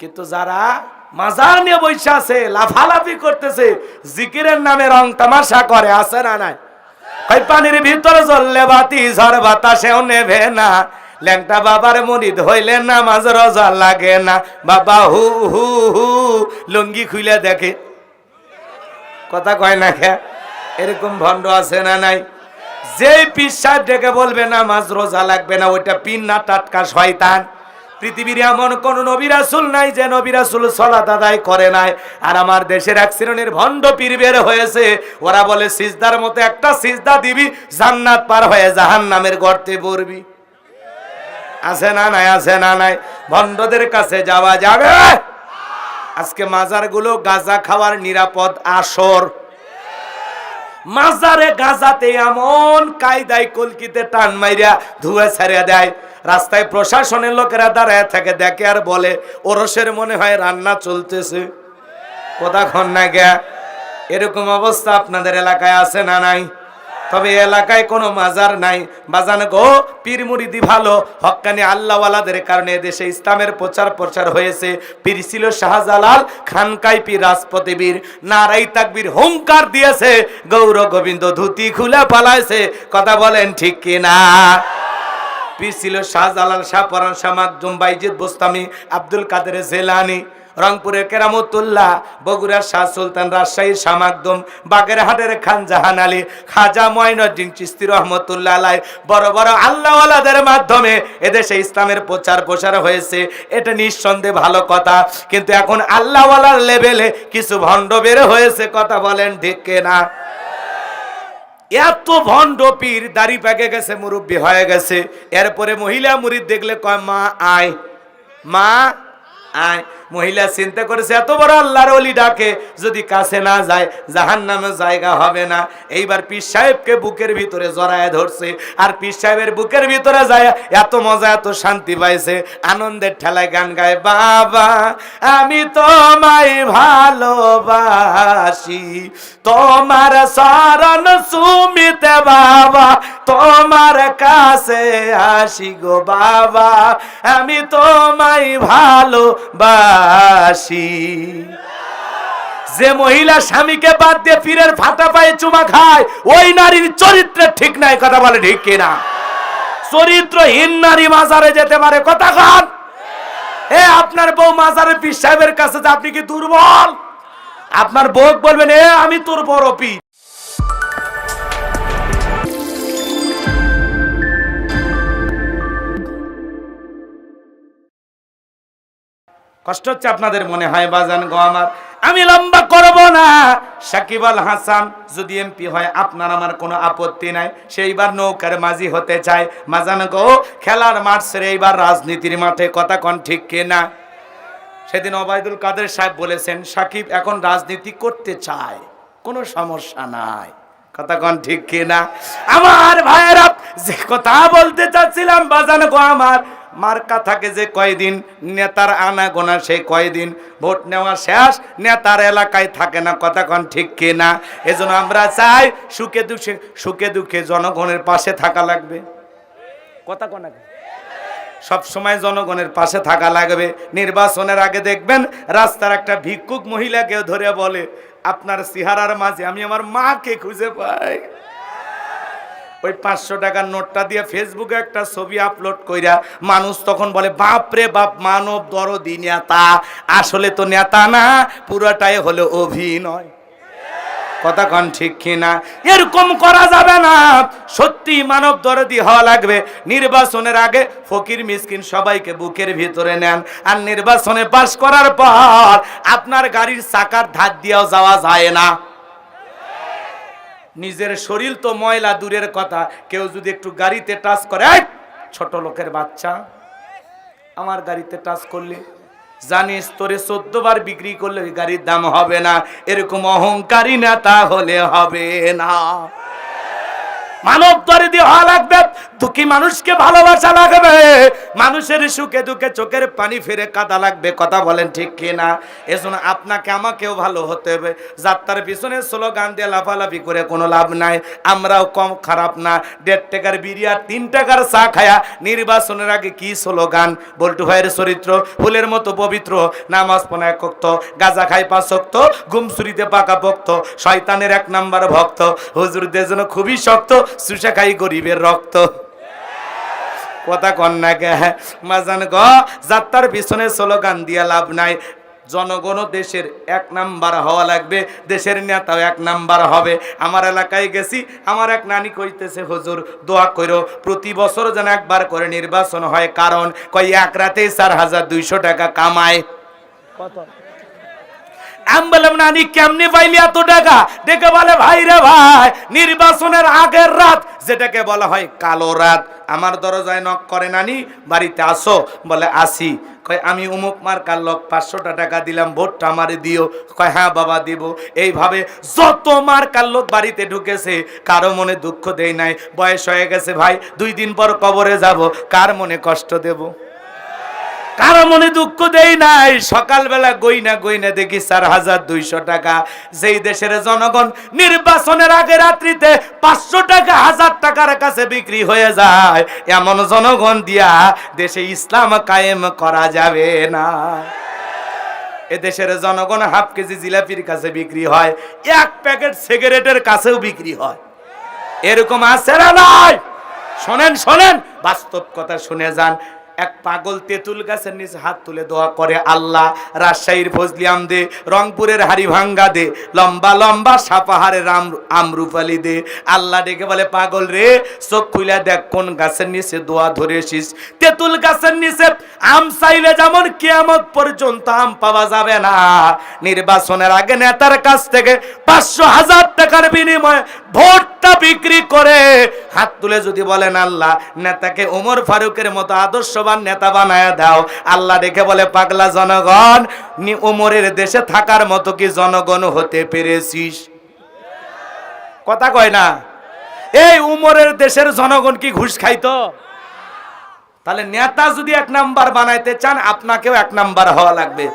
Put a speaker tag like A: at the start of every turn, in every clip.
A: কিন্তু যারা মাজার নিয়ে বসে আছে, লাফালাফি করতেছে, জিকিরের নামে রং তামাশা করে, আছে না নাই? পানির ভিতর জ্বললে বাতি, ঝড় বাতাসেও নেভে না। ল্যাংটা বাবার মুরিদ হইলে নামাজ রোজা লাগে না। বাবা হু হু হু লুঙ্গি খুলে দেখে, কথা কয় না খে। এরকম ভণ্ড আছে না নাই? যেই পীর সাহেব ডেকে বলবে নামাজ রোজা লাগবে না, ওইটা পীর না টাটকা শয়তান। পৃথিবীর এমন কোন নবী রাসূল নাই যে নবী রাসূল সালাত আদায় করে নাই। আর আমার দেশের এক শ্রেণীর ভণ্ড পীর বের হয়েছে, ওরা বলে সিজদার মতো একটা সিজদা দিবি, জান্নাত পার হয়ে জাহান্নামের গর্তে পড়বি। আছে না নাই? আছে না নাই? ভণ্ডদের কাছে যাওয়া যাবে? আজকে মাজারগুলো গাঁজা খাওয়ার নিরাপদ আসর। মাজারে গাঁজাতে এমন কায়দায় কলকিতে টান মাইরা ধুয়ে ছেড়ে দেয়, রাস্তায় প্রশাসনের লোকেরা দাঁড়ায় থাকে, দেখে আর বলে ওরসের মনে হয় রান্না চলতেছে। কতক্ষণ না গে? এরকম অবস্থা আপনাদের এলাকায় আছে না নাই? তবে এলাকায় কোনো মাজার নাই। বাজান গো, পীর মুরিদি ভালো, হক্কানি আল্লাহওয়ালাদের কারণে দেশে ইসলামের প্রচার হয়েছে। পীর ছিল শাহজালাল, খানকাই পীর রাজপতি বীর, নারাই তাকবীর হুঙ্কার দিয়েছে, গৌর গোবিন্দ ধুতি খুলে পালাইছে। কথা বলেন ঠিক কিনা? পীর ছিল শাহজালাল, শাহ পরান, শাহ মাকদুম, বাইজিদ বোস্তামি, আব্দুল কাদের জেলানি, রংপুরের কেরামতুল্লাহ, বগুড়ার শাহ সুলতান, রাজশাহীর শাহ মাকদুম, বাগেরহাটের খান জাহান আলী, খাজা মঈনুদ্দিন চিশতি রহমতুল্লাহ আলাইহি। বড় বড় আল্লাহওয়ালাদের মাধ্যমে এদেশে ইসলামের প্রচার হয়েছে, এটা নিঃসন্দেহে ভালো কথা। কিন্তু এখন আল্লাহওয়ালার লেভেলে কিছু ভণ্ড বের হয়েছে। কথা বলেন ঠিক কিনা? এত ভণ্ড পীর, দাড়ি পেকে গেছে, মুরব্বী হয়ে গেছে, এরপরে মহিলা মুরিদ দেখলে কয় মা আয়, মা আয়। মহিলা চিন্তা করেছে এত বড় আল্লাহর ওলি ডাকে, যদি কাছে না যায় জাহান্নামে জায়গা হবে না। এইবার পীর সাহেবকে বুকের ভিতরে জড়ায় ধরছে, আর পীর সাহেবের বুকের ভিতরে যায় এত মজা, এত শান্তি পাইছে, আনন্দের ঠেলায় গান গায়, বাবা আমি তোমায় ভালোবাসি, তোমার শরণ সুমিতে বাবা, তোমার কাছে আসি গো বাবা, আমি তোমায় ভালোবাসি। যে মহিলা স্বামীকে বাদ দিয়ে পীরের ফাটা পায়ে চুমা খায়, ওই নারীর চরিত্রে ঠিক নাই। কথা বলে ঠিক কিনা? চরিত্রহীন নারী মাজারে যেতে পারে? কথা কন। আপনার বউ মাজারে পীর সাহেবের কাছে, আপনি কি দুর্বল? আপনার বউ বলবেন আমি তোর বড় পীর। কষ্ট হচ্ছে আপনাদের মনে হয় বাজান গো আমার, আমি লম্বা করব না। সাকিব আল হাসান যদি এমপি হয় আপনার আমার কোনো আপত্তি নাই, সেইবার নৌকার মাঝি হতে চায়। মাজান গো, খেলার মাঠ ছেড়ে এইবার রাজনীতির মাঠে। কথা কন ঠিক কিনা? সেদিন ওবায়দুল কাদের সাহেব বলেছেন সাকিব এখন রাজনীতি করতে চায়, কোনো সমস্যা নাই। কথা কন ঠিক কিনা? আমার ভাইয়েরা, যে কথা বলতে চাচ্ছিলাম বাজান গো আমার, মার্কা থাকে যে কয়দিন, নেতার আনা গোনা সেই কয়দিন, ভোট নেওয়া শেষ, নেতার এলাকায় থাকে না। কথা কন ঠিক কিনা? এজন্য আমরা চাই সুখে দুঃখে জনগণের পাশে থাকা লাগবে। কথা কন, সব সময় জনগণের পাশে থাকা লাগবে। নির্বাচনের আগে দেখবেন রাস্তার একটা ভিক্ষুক মহিলাকে ধরে বলে, আপনার চেহারার মাঝে আমি আমার মাকে খুঁজে পাই। ওই 500 টাকার নোটটা দিয়ে ফেসবুকে একটা ছবি আপলোড কইরা মানুষ তখন বলে বাপ রে বাপ, মানব দরদি নেতা। আসলে তো নেতা না, পুরোটাই হলো অভিনয়। কথা কন ঠিক কিনা? এরকম করা যাবে না, সত্যি মানব দরদি হওয়া লাগবে। নির্বাচনের আগে ফকির মিসকিন সবাইকে বুকের ভিতরে নেন, আর নির্বাচনে পাশ করার পর আপনার গাড়ির চাকার ধার দিয়েও যাওয়া যায় না। নিজের শরীর তো ময়লা দূরের কথা, কেউ যদি একটু গাড়িতে টাচ করে, ছোট লোকের বাচ্চা আমার গাড়িতে টাচ করলে, জানিস তোরে 14 বার বিক্রি করলে ওই গাড়ির দাম হবে না। এরকম অহংকারী নেতা হলে হবে না। মানব দরদি হওয়া লাগবে, দুঃখী মানুষকে ভালোবাসা লাগবে, মানুষের সুখে দুঃখে চোখের পানি ফিরে কাঁদা লাগবে। কথা বলেন ঠিক কিনা? এজন্য আপনাকে আমাকেও ভালো হতে হবে। যাত্রার পিছনে স্লোগান দিয়ে লাফালাফি করে কোনো লাভ নাই। আমরাও কম খারাপ না। 1.5 টাকার বিড়ি আর 3 টাকার চা খায়া নির্বাচনের আগে কি স্লোগান! বল্টু ভাইয়ের চরিত্র ফুলের মতো পবিত্র, নামাজ পড়ে 1 ওয়াক্ত, গাঁজা খায় 5 ওয়াক্ত, ঘুমসুরিতে পাকা ভক্ত, শয়তানের 1 নাম্বার ভক্ত, হুজুরদের জন্য খুবই শক্ত, সুশা খাই গরিবের রক্ত। কথা কন না কে মাজান গ? যাত্রার পিছনে স্লোগান দিয়ে লাভ নাই। জনগণও দেশের 1 নাম্বার হওয়া লাগবে, দেশের নেতাও 1 নাম্বার হবে। আমার এলাকায় গেছি, আমার এক নানি কইতেছে, হুজুর দোয়া কইরো প্রতি বছর যেন একবার করে নির্বাচন হয়, কারণ কই এক রাতে 4200 টাকা কামায়। কত? আমি বললাম, নানি কেমনে পাইলি এত টাকা? দেখে বলে, ভাই রে ভাই, নির্বাচনের আগের রাত যেটাকে বলা হয় কালো রাত, আমার দরজায় নক করে, নানি বাড়িতে আসো? বলে আসি। কয় আমি অমুক মার্কার লোক, 500 টাকা দিলাম, ভোটটা আমারে দিও। কয় হ্যাঁ বাবা দিব। এইভাবে যত মার্কার লোক বাড়িতে ঢুকেছে, কারো মনে দুঃখ দেই নাই। বয়স হয়ে গেছে ভাই, 2 দিন পর কবরে যাব, কার মনে কষ্ট দেব? কারো মনে দুঃখ দেই নাই। সকালবেলা গইনা দেখি 4200 টাকা। যেই দেশের জনগণ নির্বাচনের আগে রাত্রিতে 500 টাকা 1000 টাকার কাছে বিক্রি হয়ে যায়, এমন জনগণ দিয়া দেশে ইসলাম কায়েম করা যাবে না। এ দেশের জনগণ হাফ কেজি জিলাপির কাছে বিক্রি হয়, 1 প্যাকেট সিগারেটের কাছেও বিক্রি হয়। এরকম আছে না নাই? শোনেন শোনেন, বাস্তব কথা শুনে যান। এক পাগল তেঁতুল গাছের নিচে হাত তুলে দোয়া করে, আল্লাহ রাজশাহীর ফজলি আম দে, রংপুরের হাড়িভাঙ্গা দে, লম্বা লম্বা সাপাহারের আমরুপালি দে। আল্লাহ ডেকে বলে, পাগল রে, চোখ খুলে দেখ কোন গাছের নিচে দোয়া ধরেছিস। তেঁতুল গাছের নিচে আম চাইলে যেমন কিয়ামত পর্যন্ত আম পাওয়া যাবে না, নির্বাচনের আগে নেতার কাছ থেকে 500,000 টাকার বিনিময়ে ভোটটা বিক্রি করে হাত তুলে যদি বলেন, আল্লাহ নেতাকে ওমর ফারুকের মতো আদর্শবান নেতা বানায়া দাও, আল্লাহ দেখে বলে, পাগলা জনগণ, ওমরের দেশে থাকার মতো কি জনগণ হতে পেরেছিস? কথা কয় না? এই উমরের দেশের জনগণ কি ঘুষ খাইতো? তাহলে নেতা যদি 1 নাম্বার বানাইতে চান, আপনাকেও 1 নাম্বার হওয়া লাগবে।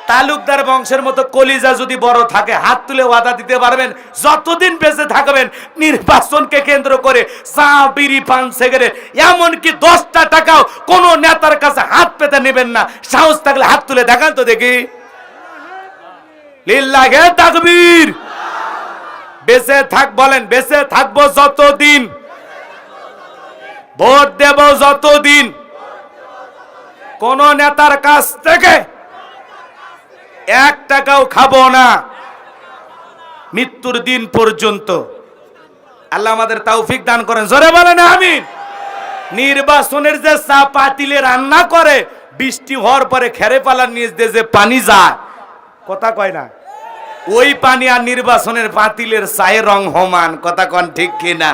A: তালুকদার বংশের মতো কলিজা যদি বড় থাকে, হাত তুলে ওয়াদা দিতে পারবেন, যতদিন বেঁচে থাকবেন নির্বাচনকে কেন্দ্র করে চা বিড়ি পান সিগারেট এমনকি 10টা টাকাও কোন নেতার কাছে হাত পেতে নেবেন না। সাহস থাকলে হাত তুলে দেখান তো দেখি। লিল্লাহে তাকবীর। বেঁচে থাক বলেন, বেঁচে থাকবো যতদিন, ভোট দেব যতদিন, কোন নেতার কাছ থেকে 1 টাকাও খাবো না মৃত্যুর দিন পর্যন্ত। আল্লাহ আমাদের তৌফিক দান করেন, জোরে বলেন আমিন। নির্বাচনের যে চা পাতিলে রান্না করে, বৃষ্টি হওয়ার পরে খেরে পালার নিচ দিয়ে যে পানি যায়, কথা কয় না, ওই পানি আর নির্বাচনের পাতিলের চায়ের রং সমান। কথা কন ঠিক কিনা?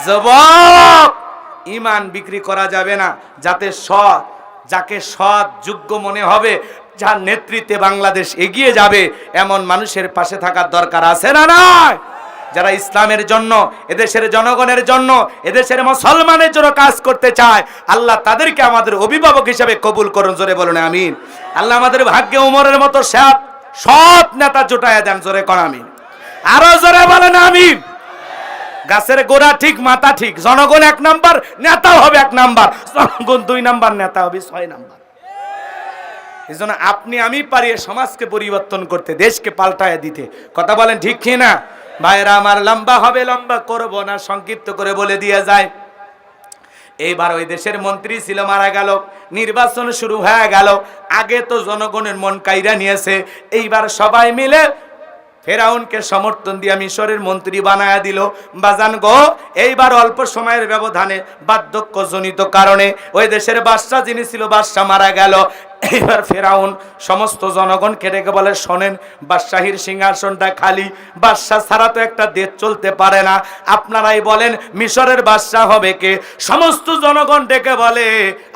A: যুবক, ঈমান বিক্রি করা যাবে না। যাকে সৎ যোগ্য মনে হবে, যার নেতৃত্বে বাংলাদেশ এগিয়ে যাবে, এমন মানুষের পাশে থাকার দরকার আছে না নাই? যারা ইসলামের জন্য, এদেশের জনগণের জন্য, এদেশের মুসলমানের জন্য কাজ করতে চায়, আল্লাহ তাদেরকে আমাদের অভিভাবক হিসেবে কবুল করুন, জোরে বলুন আমিন। আল্লাহ আমাদের ভাগ্যে উমরের মতো সৎ নেতা জোটায়া দেন, জোরে কর আমিন। আরো জোরে বলেন আমিন। গাছের গোড়া ঠিক, মাথা ঠিক। জনগণ 1 নাম্বার, নেতাও হবে 1 নাম্বার। জনগণ 2 নাম্বার, নেতা হবে 6 নাম্বার। এই জন্য আপনি আমি পারি সমাজকে পরিবর্তন করতে, দেশকে পাল্টায় দিতে। কথা বলেন ঠিক কি না? ভাইরা আমার, লম্বা হবে, লম্বা করব না, সংক্ষিপ্ত করে বলে দিয়ে যায়। এইবার ওই দেশের মন্ত্রী ছিল, মারা গেল, নির্বাচন শুরু হয়ে গেল। আগে তো জনগণের মন কাইরা নিয়েছে, এইবার সবাই মিলে ফেরাউনকে সমর্থন দিয়ে মিশরের মন্ত্রী বানায়া দিল। বাজান গো, এইবার অল্প সময়ের ব্যবধানে বার্ধক্যজনিত কারণে ওই দেশের বাদশা যিনি ছিল, বাদশা মারা গেল। এইবার ফেরাউন সমস্ত জনগণকে ডেকে বলে, শোনেন, বাদশাহীর সিংহাসনটা খালি, বাদশা ছাড়া তো একটা দেশ চলতে পারে না, আপনারাই বলেন মিশরের বাদশা হবে কে? সমস্ত জনগণ ডেকে বলে,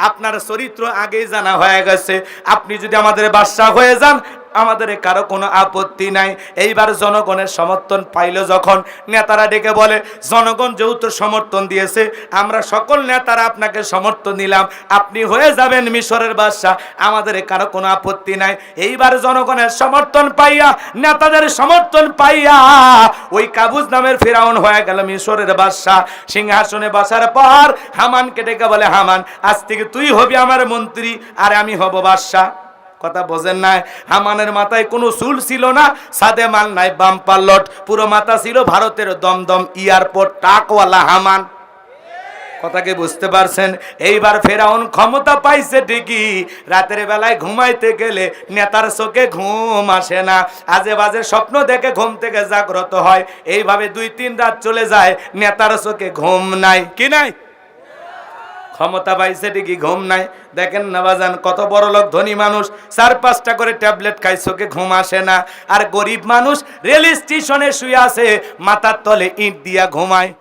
A: আপনার চরিত্র আগেই জানা হয়ে গেছে, আপনি যদি আমাদের বাদশা হয়ে যান, আমাদের কারো কোনো আপত্তি নাই। এইবার জনগণের সমর্থন পাইল যখন, নেতারা ডেকে বলে জনগণ যেহেতু সমর্থন দিয়েছে, আমরা সকল নেতারা আপনাকে সমর্থন দিলাম, আপনি হয়ে যাবেন মিশরের বাদশা, আমাদের কারো কোনো আপত্তি নাই। এইবার জনগণের সমর্থন পাইয়া, নেতাদের সমর্থন পাইয়া ওই কাবুজ নামের ফিরাউন হয়ে গেল মিশরের বাদশা। সিংহাসনে বসার পর হামানকে ডেকে বলে, হামান আজ থেকে তুই হবি আমার মন্ত্রী আর আমি হব বাদশা। কথা বোঝেন না? হামানের মাথায় কোনো চুল ছিল না, সাদে মাল নাই, বাম্পার লট, পুরো মাথা ছিল ভারতের দমদম এয়ারপোর্ট টাকওয়ালা হামান। কথাকে বুঝতে পারছেন? এইবার ফেরাউন ক্ষমতা পাইছে ঠিকই, রাতের বেলায় ঘুমাইতে গেলে নেতার চোখে ঘুম আসে না, আজে বাজে স্বপ্ন দেখে ঘুম থেকে জাগ্রত হয়। এইভাবে 2-3 রাত চলে যায়, নেতার চোখে ঘুম নাই। কি নাই? ক্ষমতা পাইছে ঠিকই, ঘুম নাই। দেখেন না বাজান, কত বড় লোক ধনী মানুষ 4-5টা করে ট্যাবলেট খাই, চোখে ঘুম আসে না। আর গরিব মানুষ রেল স্টেশনে শুয়ে আছে, মাথার তলে ইট দিয়া ঘুমায়।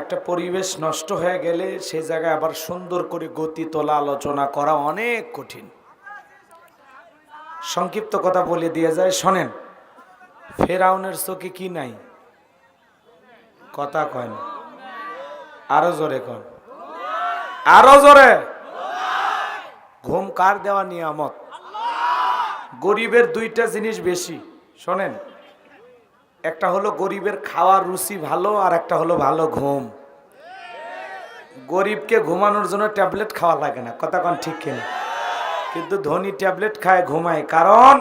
A: একটা পরিবেশ নষ্ট হয়ে গেলে সে জায়গায় আবার সুন্দর করে গতি তোলা, আলোচনা করা অনেক কঠিন। সংক্ষিপ্ত কথা বলে দিয়ে যায়, শোনেন। ফেরাউনের চোখে কি নাই? কথা কয় না, আরো জোরে কন, আরো জোরে। ঘুম কার দেওয়া নিয়ামত? গরিবের 2টা জিনিস বেশি, শোনেন। একটা হলো গরিবের খাওয়ার রুচি ভালো, আর একটা হলো ভালো ঘুম। গরিবকে ঘুমানোর জন্য ট্যাবলেট খাওয়া লাগে না, কথা কন ঠিক কিনা? কিন্তু ধনী ট্যাবলেট খায়, ঘুমায়, কারণ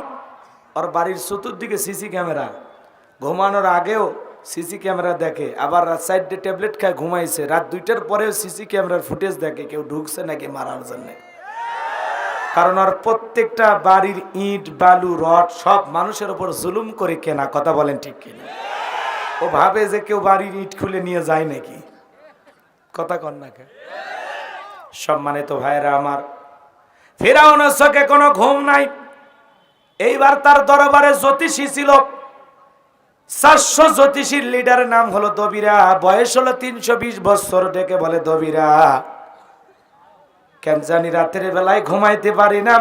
A: ওর বাড়ির চতুর্দিকে সিসি ক্যামেরা, ঘুমানোর আগেও সিসি ক্যামেরা দেখে, আবার রাত 4টে ট্যাবলেট খায়, ঘুমাইছে, রাত 2টার পরেও সিসি ক্যামেরার ফুটেজ দেখে কেউ ঢুকছে নাকি মারার জন্য। কারণ আর প্রত্যেকটা বাড়ির ইট বালু রড সব মানুষের উপর জুলুম করে কেনা, কথা বলেন ঠিক কিনা? ও ভাবে যে কেউ বাড়ির ইট খুলে নিয়ে যায় নাকি, কথা কন না কে? সম্মানিত ভাইরা আমার, ফিরাউনের চোখে কোনো ঘুম নাই। এইবার তার দরবারে জ্যোতিষী ছিল, 400 জ্যোতিষীর লিডারের নাম হলো দবিরা, বয়স হলো 320 বছর। ডেকে বলে, দবিরা কেন জানি রাতের বেলায় ঘুমাইতে পারি না,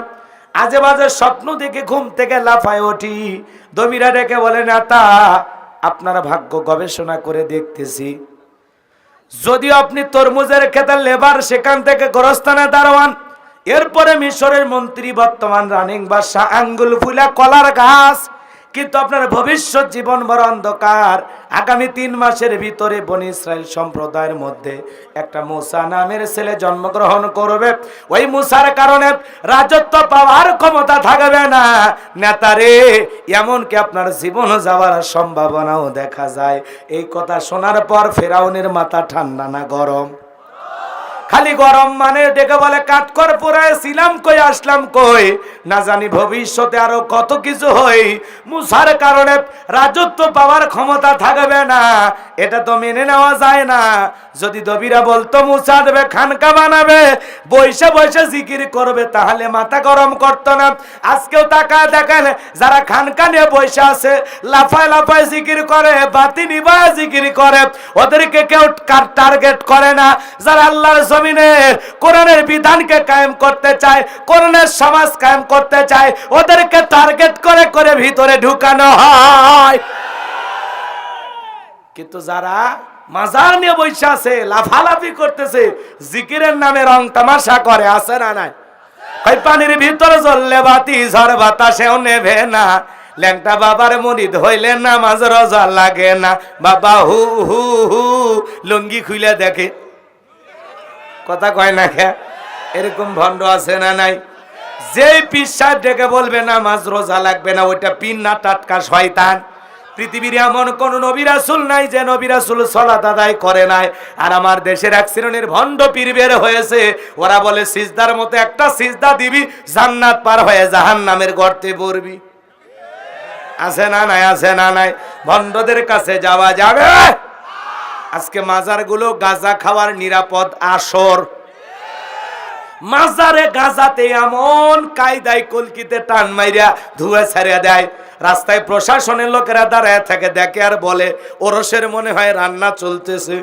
A: আজে বাজে স্বপ্ন দেখে ঘুম থেকে লাফায় উঠি। দবিরা ডেকে বলে, নেতা আপনারা ভাগ্য গবেষণা করে দেখতেছি, যদিও আপনি তরমুজের খেতের লেবার, সেখান থেকে গোরস্থানে দারোয়ান, এরপরে মিশরের মন্ত্রী, বর্তমান রানিং বাদশা, আঙ্গুল ফুলা কলার গাছ, কিন্তু আপনার ভবিষ্যৎ জীবন বড় অন্ধকার। আগামী 3 মাসের ভিতরে বনি ইসরায়েল সম্প্রদায়ের মধ্যে একটা মুসা নামের ছেলে জন্মগ্রহণ করবে। ওই মুসার কারণে রাজত্ব পাওয়ার ক্ষমতা থাকবে না। নেতারে, এমনকি আপনার জীবন যাওয়ার সম্ভাবনাও দেখা যায়। এই কথা শোনার পর ফেরাউনের মাথা ঠান্ডা না গরম? খালি গরম। মানে ডেকে বলে, কাঠখড় পোড়ায় ছিলাম কই, আসলাম কই, না জানি ভবিষ্যতে আরো কত কিছু হই। মুসার কারণে রাজত্ব পাওয়ার ক্ষমতা থাকবে না, এটা তো মেনে নেওয়া যায় না। যদি দবিরা বলতো মুসা দেবে, খানকা বানাবে, বৈশে বৈশে জিকির করবে, তাহলে মাথা গরম করতো না। আজকেও তাকায় দেখেন, যারা খানকা নিয়ে বৈশে আছে, লাফায় লাফায় জিকির করে, বাতি নিবায় জিকির করে, ওদেরকে কেউ টার্গেট করে না। যারা আল্লাহর জমিনে কোরআনের বিধানকে কায়েম করতে চায়, কোরআনের সমাজ কায়েম করতে চায়, ওদেরকে টার্গেট করে করে ভিতরে ঢুকানো হয়। কিন্তু যারা মাজার নিয়ে বসে আছে, লাফালাফি করতেছে, জিকিরের নামে রং তামাশা করে, আছে না নাই? ওই পানির ভিতরে জ্বললে বাতি, ঝড় বাতাসেও নেভে না। ল্যাংটা বাবার মুরিদ হইলে নামাজ রোজা লাগে না। বাবা হু হু হু লুঙ্গি খুলে দেখে, কথা কয় না কে? এরকম ভণ্ড আছে না নাই? যেই পীর সাহেব ডেকে বলবে নামাজ রোজা লাগবে না, ওইটা পিন না, টাটকা শয়তান। পৃথিবীর এমন কোন নবী রাসূল নাই যে নবী রাসূল সালাত আদায় করে নাই। আর আমার দেশের এক শ্রেণীর ভণ্ড পীর বের হয়েছে, ওরা বলে সিজদার মতো একটা সিজদা দিবি, জান্নাত পার হয়ে জাহান্নামের গর্তে পড়বি। আছে না নাই? আছে না নাই? ভণ্ডদের কাছে যাওয়া যাবে? আজকে মাজারগুলো গাঁজা খাওয়ার নিরাপদ আসর। মাজারে গাঁজাতে এমন কায়দায় কলকিতে টান মাইরা ধুয়ে ছেড়ে দেয়, রাস্তায় প্রশাসনের লোকেরা দাঁড়ায় থাকে, দেখে আর বলে ওরসের মনে হয় রান্না চলতেছে।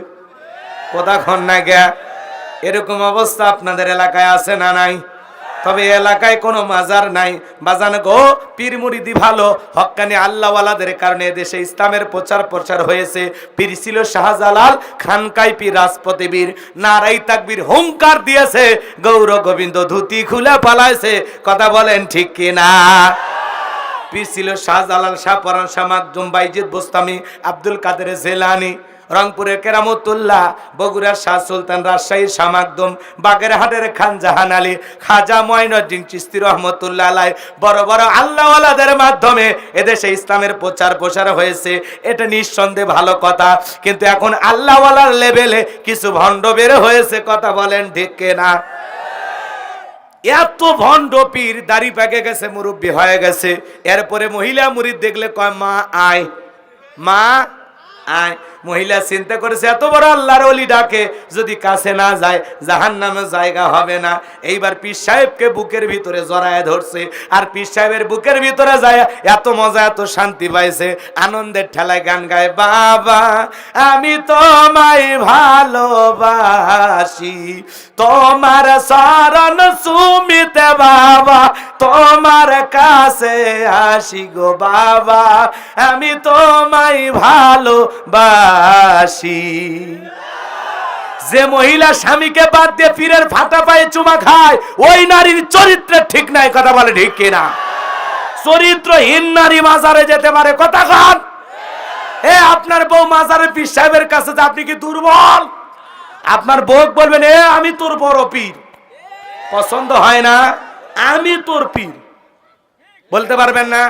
A: কোথাক্ষণ না গে? এরকম অবস্থা আপনাদের এলাকায় আছে না নাই? তবে এলাকায় কোনো মাজার নাই। বাজান গো, পীর মুরিদি ভালো, হক্কানি আল্লাহওয়ালাদের কারণে দেশে ইসলামের প্রচার হয়েছে। পীর ছিল শাহজালাল, খানকাই পীর রাজপথে বীর, নারাই তাকবীর হুঙ্কার দিয়েছে, গৌর গোবিন্দ ধুতি খুলে পালাইছে। কথা বলেন ঠিক কিনা? পীর ছিল শাহজালাল, শাহ পরান, শাহ মাকদুম, বাইজিদ বোস্তামি, আব্দুল কাদের জেলানি, রংপুরের কেরামতুল্লাহ, বগুড়ার শাহ সুলতান, রাজশাহীর শাহ মাকদুম, বাগেরহাটের খান জাহান আলী, খাজা মঈনুদ্দিন চিশতি রহমতুল্লাহ আলাইহি। বড় বড় আল্লাহওয়ালাদের মাধ্যমে এদেশে ইসলামের প্রচার হয়েছে। এটা নিঃসন্দেহে ভালো কথা। কিন্তু এখন আল্লাহওয়ালার লেভেলে কিছু ভণ্ড বের হয়েছে। কথা বলেন ঠিক কিনা? এত ভণ্ড পীর, দাড়ি পেকে গেছে, মুরব্বী হয়ে গেছে। এরপরে মহিলা মুরিদ দেখলে কয় মা আয়, মা আয়। মহিলা চিন্তা করেছে এত বড় আল্লাহর ওলি ডাকে, যদি কাছে না যায় জাহান্নামে জায়গা হবে না। এইবার পীর সাহেবকে বুকের ভিতরে জড়ায় ধরছে, আর পীর সাহেবের বুকের ভিতরে যায় এত মজা, এত শান্তি পাইছে, আনন্দের ঠেলায় গান গায়, বাবা আমি তোমায় ভালোবাসি, তোমার শরণ সুমিতে বাবা, তোমার কাছে আসি গো বাবা, আমি তোমায় ভালোবাসি। যে মহিলা স্বামীকে বাদ দিয়ে পীরের ফাটা পায়ে চুমা খায়, ওই নারীর চরিত্রে ঠিক নাই। কথা বলে ঠিক কিনা? চরিত্রহীন নারী মাজারে যেতে পারে? কথা কন। আপনার বউ মাজারে পীর সাহেবের কাছে, আপনি কি দুর্বল? আপনার বউ বলবেন আমি তোর বড় পীর, পছন্দ হয় না, আমি তোর পীর, বলতে পারবেন না?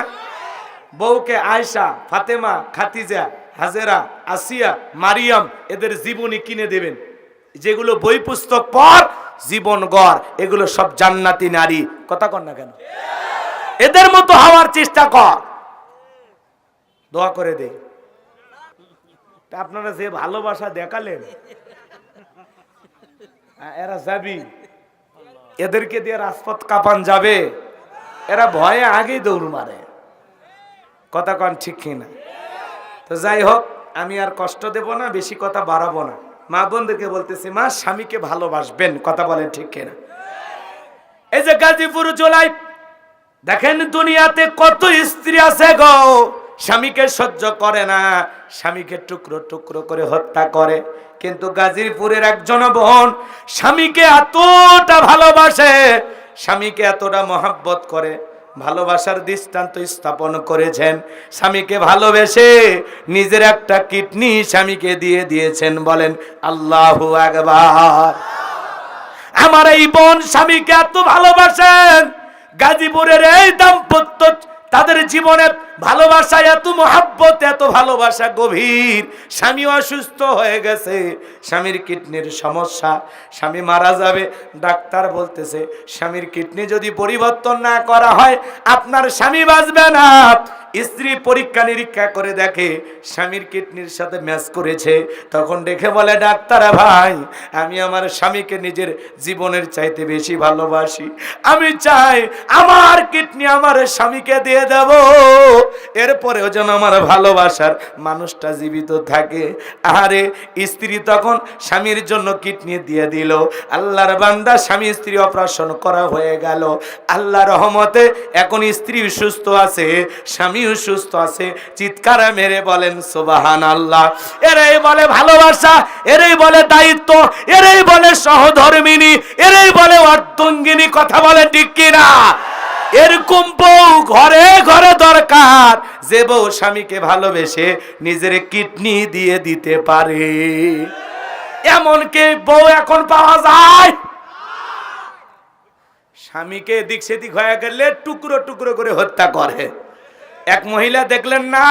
A: বউকে আয়েশা, ফাতেমা, খাদিজা, হাজেরা, আসিয়া, মারিয়াম এদের জীবনী কিনে দেবেন, যেগুলো বই পুস্তক পড়, জীবন গড়, এগুলো সব জান্নাতি নারী। কথা কন না কেন? এদের মতো হওয়ার চেষ্টা কর, দোয়া করে দে। আপনারা যে ভালোবাসা দেখালেন, এরা যাবি, এদেরকে দিয়ে রাজপথ কাঁপান যাবে? এরা ভয়ে আগেই দৌড় মারে। কথা কন ঠিক কিনা? তো যাই হোক, আমি আর কষ্ট দেব না, বেশি কথা বাড়াবো না। মা বোনদেরকে বলতেছি, মা স্বামীকে ভালোবাসবেন। কথা বলেন ঠিক কিনা? এই যে গাজীপুর জোলাই দেখেন, দুনিয়াতে কত স্ত্রী আছে গো, স্বামীকে সহ্য করে না, স্বামীকে টুকরো টুকরো করে হত্যা করে। কিন্তু গাজীপুরের একজন বোন স্বামীকে এতটা ভালোবাসে, স্বামীকে এতটা মহব্বত করে, ভালোবাসার দৃষ্টান্ত স্থাপন করেছেন। স্বামীকে ভালোবেসে নিজের একটা কিডনি স্বামীকে দিয়ে দিয়েছেন। বলেন আল্লাহু আকবার। আমার এই বোন স্বামীকে এত ভালোবাসেন, গাজীপুরের এই দাম্পত্য তাদের জীবনের ভালোবাসা এত মহব্বত, এত ভালোবাসা গভীর। স্বামী অসুস্থ হয়ে গেছে, স্বামীর কিডনির সমস্যা, স্বামী মারা যাবে। ডাক্তার বলতেছে স্বামীর কিডনি যদি পরিবর্তন না করা হয় আপনার স্বামী বাঁচবে না। স্ত্রী পরীক্ষা নিরীক্ষা করে দেখে স্বামীর কিডনির সাথে ম্যাচ করেছে। তখন দেখে বলে, ডাক্তার ভাই আমি আমার স্বামীকে নিজের জীবনের চাইতে বেশি ভালোবাসি, আমি চাই আমার কিডনি আমার স্বামীকে দিয়ে দেব, এরপরেও যেন আমার ভালোবাসার মানুষটা জীবিত থাকে। আরে স্ত্রী তখন স্বামীর জন্য কিডনি দিয়ে দিল। আল্লাহর বান্দা, স্বামী স্ত্রী অপারেশন করা হয়ে গেল। আল্লাহর রহমতে এখন স্ত্রী সুস্থ আছে, স্বামী সুস্থ আছে। চিৎকার মেরে বলেন সুবহানাল্লাহ। এরাই বলে ভালোবাসা, এরাই বলে দায়িত্ব, এরাই বলে সহধর্মিনী, এরাই বলে অর্ধাঙ্গিনী। কথা বলে ঠিক কিনা? এরকম বউ ঘরে ঘরে দরকার, যে বউ স্বামীকে ভালোবেসে নিজের কিডনি দিয়ে দিতে পারে। এমন কে বউ এখন পাওয়া যায়? স্বামীকে এদিক সেদিক হয়ে গেলে টুকরো টুকরো করে হত্যা করে। এক মহিলা দেখলেন না,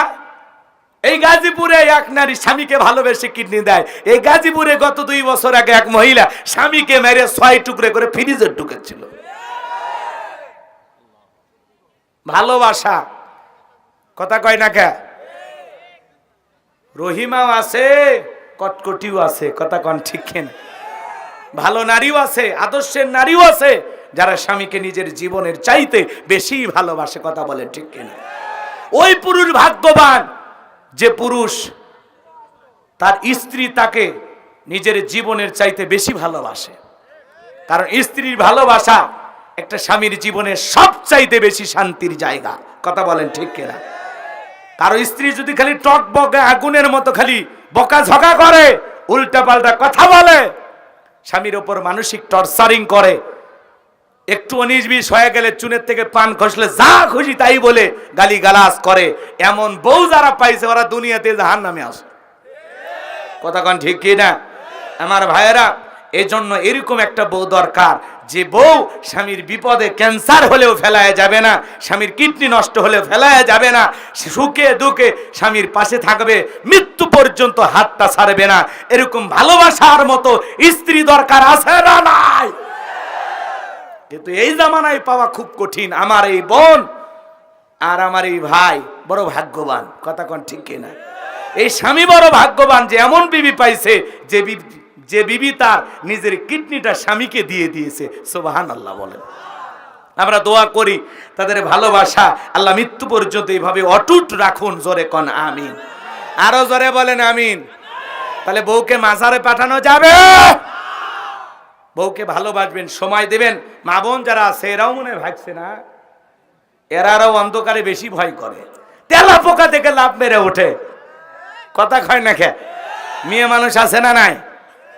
A: এই গাজীপুরে এক নারী স্বামীকে ভালোবেসে কিডনি দেয়। এই গাজীপুরে গত 2 বছর আগে এক মহিলা স্বামীকে মেরে 6 টুকরে করে ফ্রিজে ঢুকেছিল। ভালোবাসা, কথা কয় না কে? রহিমাও আছে, কটকটিও আছে। কথা কন ঠিক কিনা? ভালো নারীও আছে, আদর্শের নারীও আছে, যারা স্বামীকে নিজের জীবনের চাইতে বেশি ভালোবাসে। কথা বলেন ঠিক কিনা? ওই পুরুষ ভাগ্যবান যে পুরুষ তার স্ত্রী তাকে নিজের জীবনের চাইতে বেশি ভালোবাসে। কারণ স্ত্রীর ভালোবাসা একটা স্বামীর জীবনে সবচাইতে বেশি শান্তির জায়গা। কথা বলেন ঠিক কিনা? কারো স্ত্রী যদি খালি টক বকে আগুনের মতো খালি বকাঝকা করে, উল্টা পাল্টা কথা বলে, স্বামীর ওপর মানসিক টর্চারিং করে, একটু 19-20 হয়ে গেলে চুনের থেকে পান খসলে যা খুশি তাই বলে গালি গালাজ করে, এমন বউ যারা পাইছে ওরা দুনিয়াতে জাহান্নামে আসে। কথা কন ঠিক কি না আমার ভাইয়েরা? এই জন্য এরকম একটা বউ দরকার, যে বউ স্বামীর বিপদে ক্যান্সার হলেও ফেলায় যাবে না, স্বামীর কিডনি নষ্ট হলেও ফেলায় যাবে না, সুখে দুঃখে স্বামীর পাশে থাকবে, মৃত্যু পর্যন্ত হাতটা ছাড়বে না। এরকম ভালোবাসার মতো স্ত্রী দরকার আছে না নাই? কিন্তু এই জামানায় পাওয়া খুব কঠিন। আমার এই বোন আর আমার এই ভাই বড় ভাগ্যবান। কথা কোন ঠিক কিনা? এই স্বামী বড় ভাগ্যবান যে এমন বিবি পাইছে যে বিবি তার নিজের কিডনিটা স্বামীকে দিয়ে দিয়েছে। সুবহানাল্লাহ বলেন। আমরা দোয়া করি তাদের ভালোবাসা আল্লাহ মৃত্যু পর্যন্ত এইভাবে অটুট রাখুন। জোরে কোন আমিন। আরো জোরে বলেন আমিন। তাহলে বউকে মাজারে পাঠানো যাবে? বউকে ভালোবাসবেন, সময় দেবেন। মা বোন যারা আছে এরাও মনে ভাগছে না, এরাও অন্ধকারে বেশি ভয় করে। তেলা পোকা থেকে লাভ মেরে ওঠে। কথা কয় না খে? মেয়ে মানুষ আছে না নাই?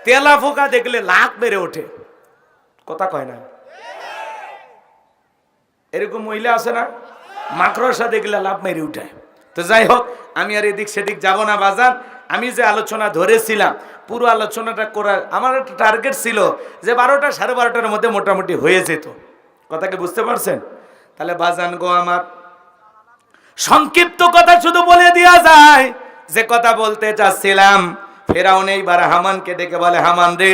A: তেলা পোকা দেখলে লাভ মেরে ওঠে। কথা কয় না? এরকম মহিলা আছে না? মাকড়সা দেখলে লাভ মেরে উঠে। তো যাই হোক, আমি আর এদিক সেদিক যাব না বাজান। আমি যে আলোচনা ধরেছিলাম, পুরো আলোচনাটা করার আমার একটা টার্গেট ছিল যে 12টা 12:30টার মধ্যে মোটামুটি হয়ে যেত। কথাকে বুঝতে পারছেন? তাহলে বাজান গো আমার, সংক্ষিপ্ত কথা শুধু বলে দেওয়া যায় যে কথা বলতে চাচ্ছিলাম। ফেরাউন এইবার হামানকে ডেকে বলে, হামান রে,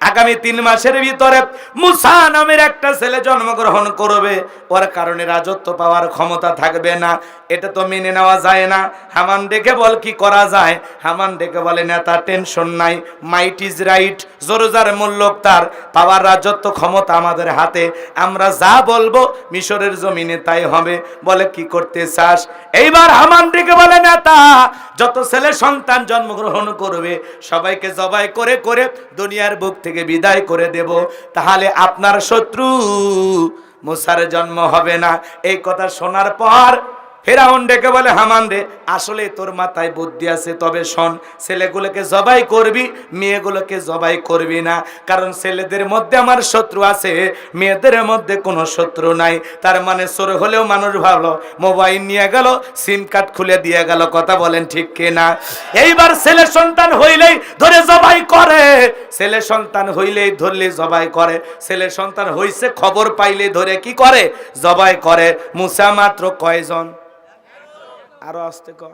A: আগামী 3 মাসের ভিতরে মুসা নামের একটা ছেলে জন্মগ্রহণ করবে, ওর কারণে রাজত্ব পাওয়ার ক্ষমতা থাকবে না। এটা তো মেনে নেওয়া যায় না। হামান ডেকে বল কি করা যায়? হামান ডেকে বলে, নেতা টেনশন নাই, মাইট ইজ রাইট, জোরজার মূল্যক তার, পাওয়ার রাজত্ব ক্ষমতা আমাদের হাতে, আমরা যা বলবো মিশরের জমিনে তাই হবে। বলে কি করতে চাস? এইবার হামান ডেকে বলে, নেতা যত ছেলে সন্তান জন্মগ্রহণ করবে সবাইকে জবাই করে করে দুনিয়ার বুক থেকে বিদায় করে দেব, তাহলে আপনার শত্রু মুসার জন্ম হবে না। এই কথা শোনার পর ফেরাউন ডেকে বলে, হামান রে, আসলে তোর মাথায় বুদ্ধি আছে, তবে শোন, ছেলেগুলোকে জবাই করবি, মেয়েগুলোকে জবাই করবি না। কারণ ছেলেদের মধ্যে আমার শত্রু আছে, মেয়েদের মধ্যে কোনো শত্রু নাই। তার মানে চোর হলেও মানুষ ভালো, মোবাইল নিয়ে গেল, সিম কার্ড খুলে দিয়ে গেল। কথা বলেন ঠিক কিনা? এইবার ছেলে সন্তান হইলেই ধরে জবাই করে, ছেলে সন্তান হইলেই ধরলে জবাই করে, ছেলে সন্তান হইছে খবর পাইলে ধরে কি করে? জবাই করে। মুসা মাত্র কয়জন? আরো আসতে কর,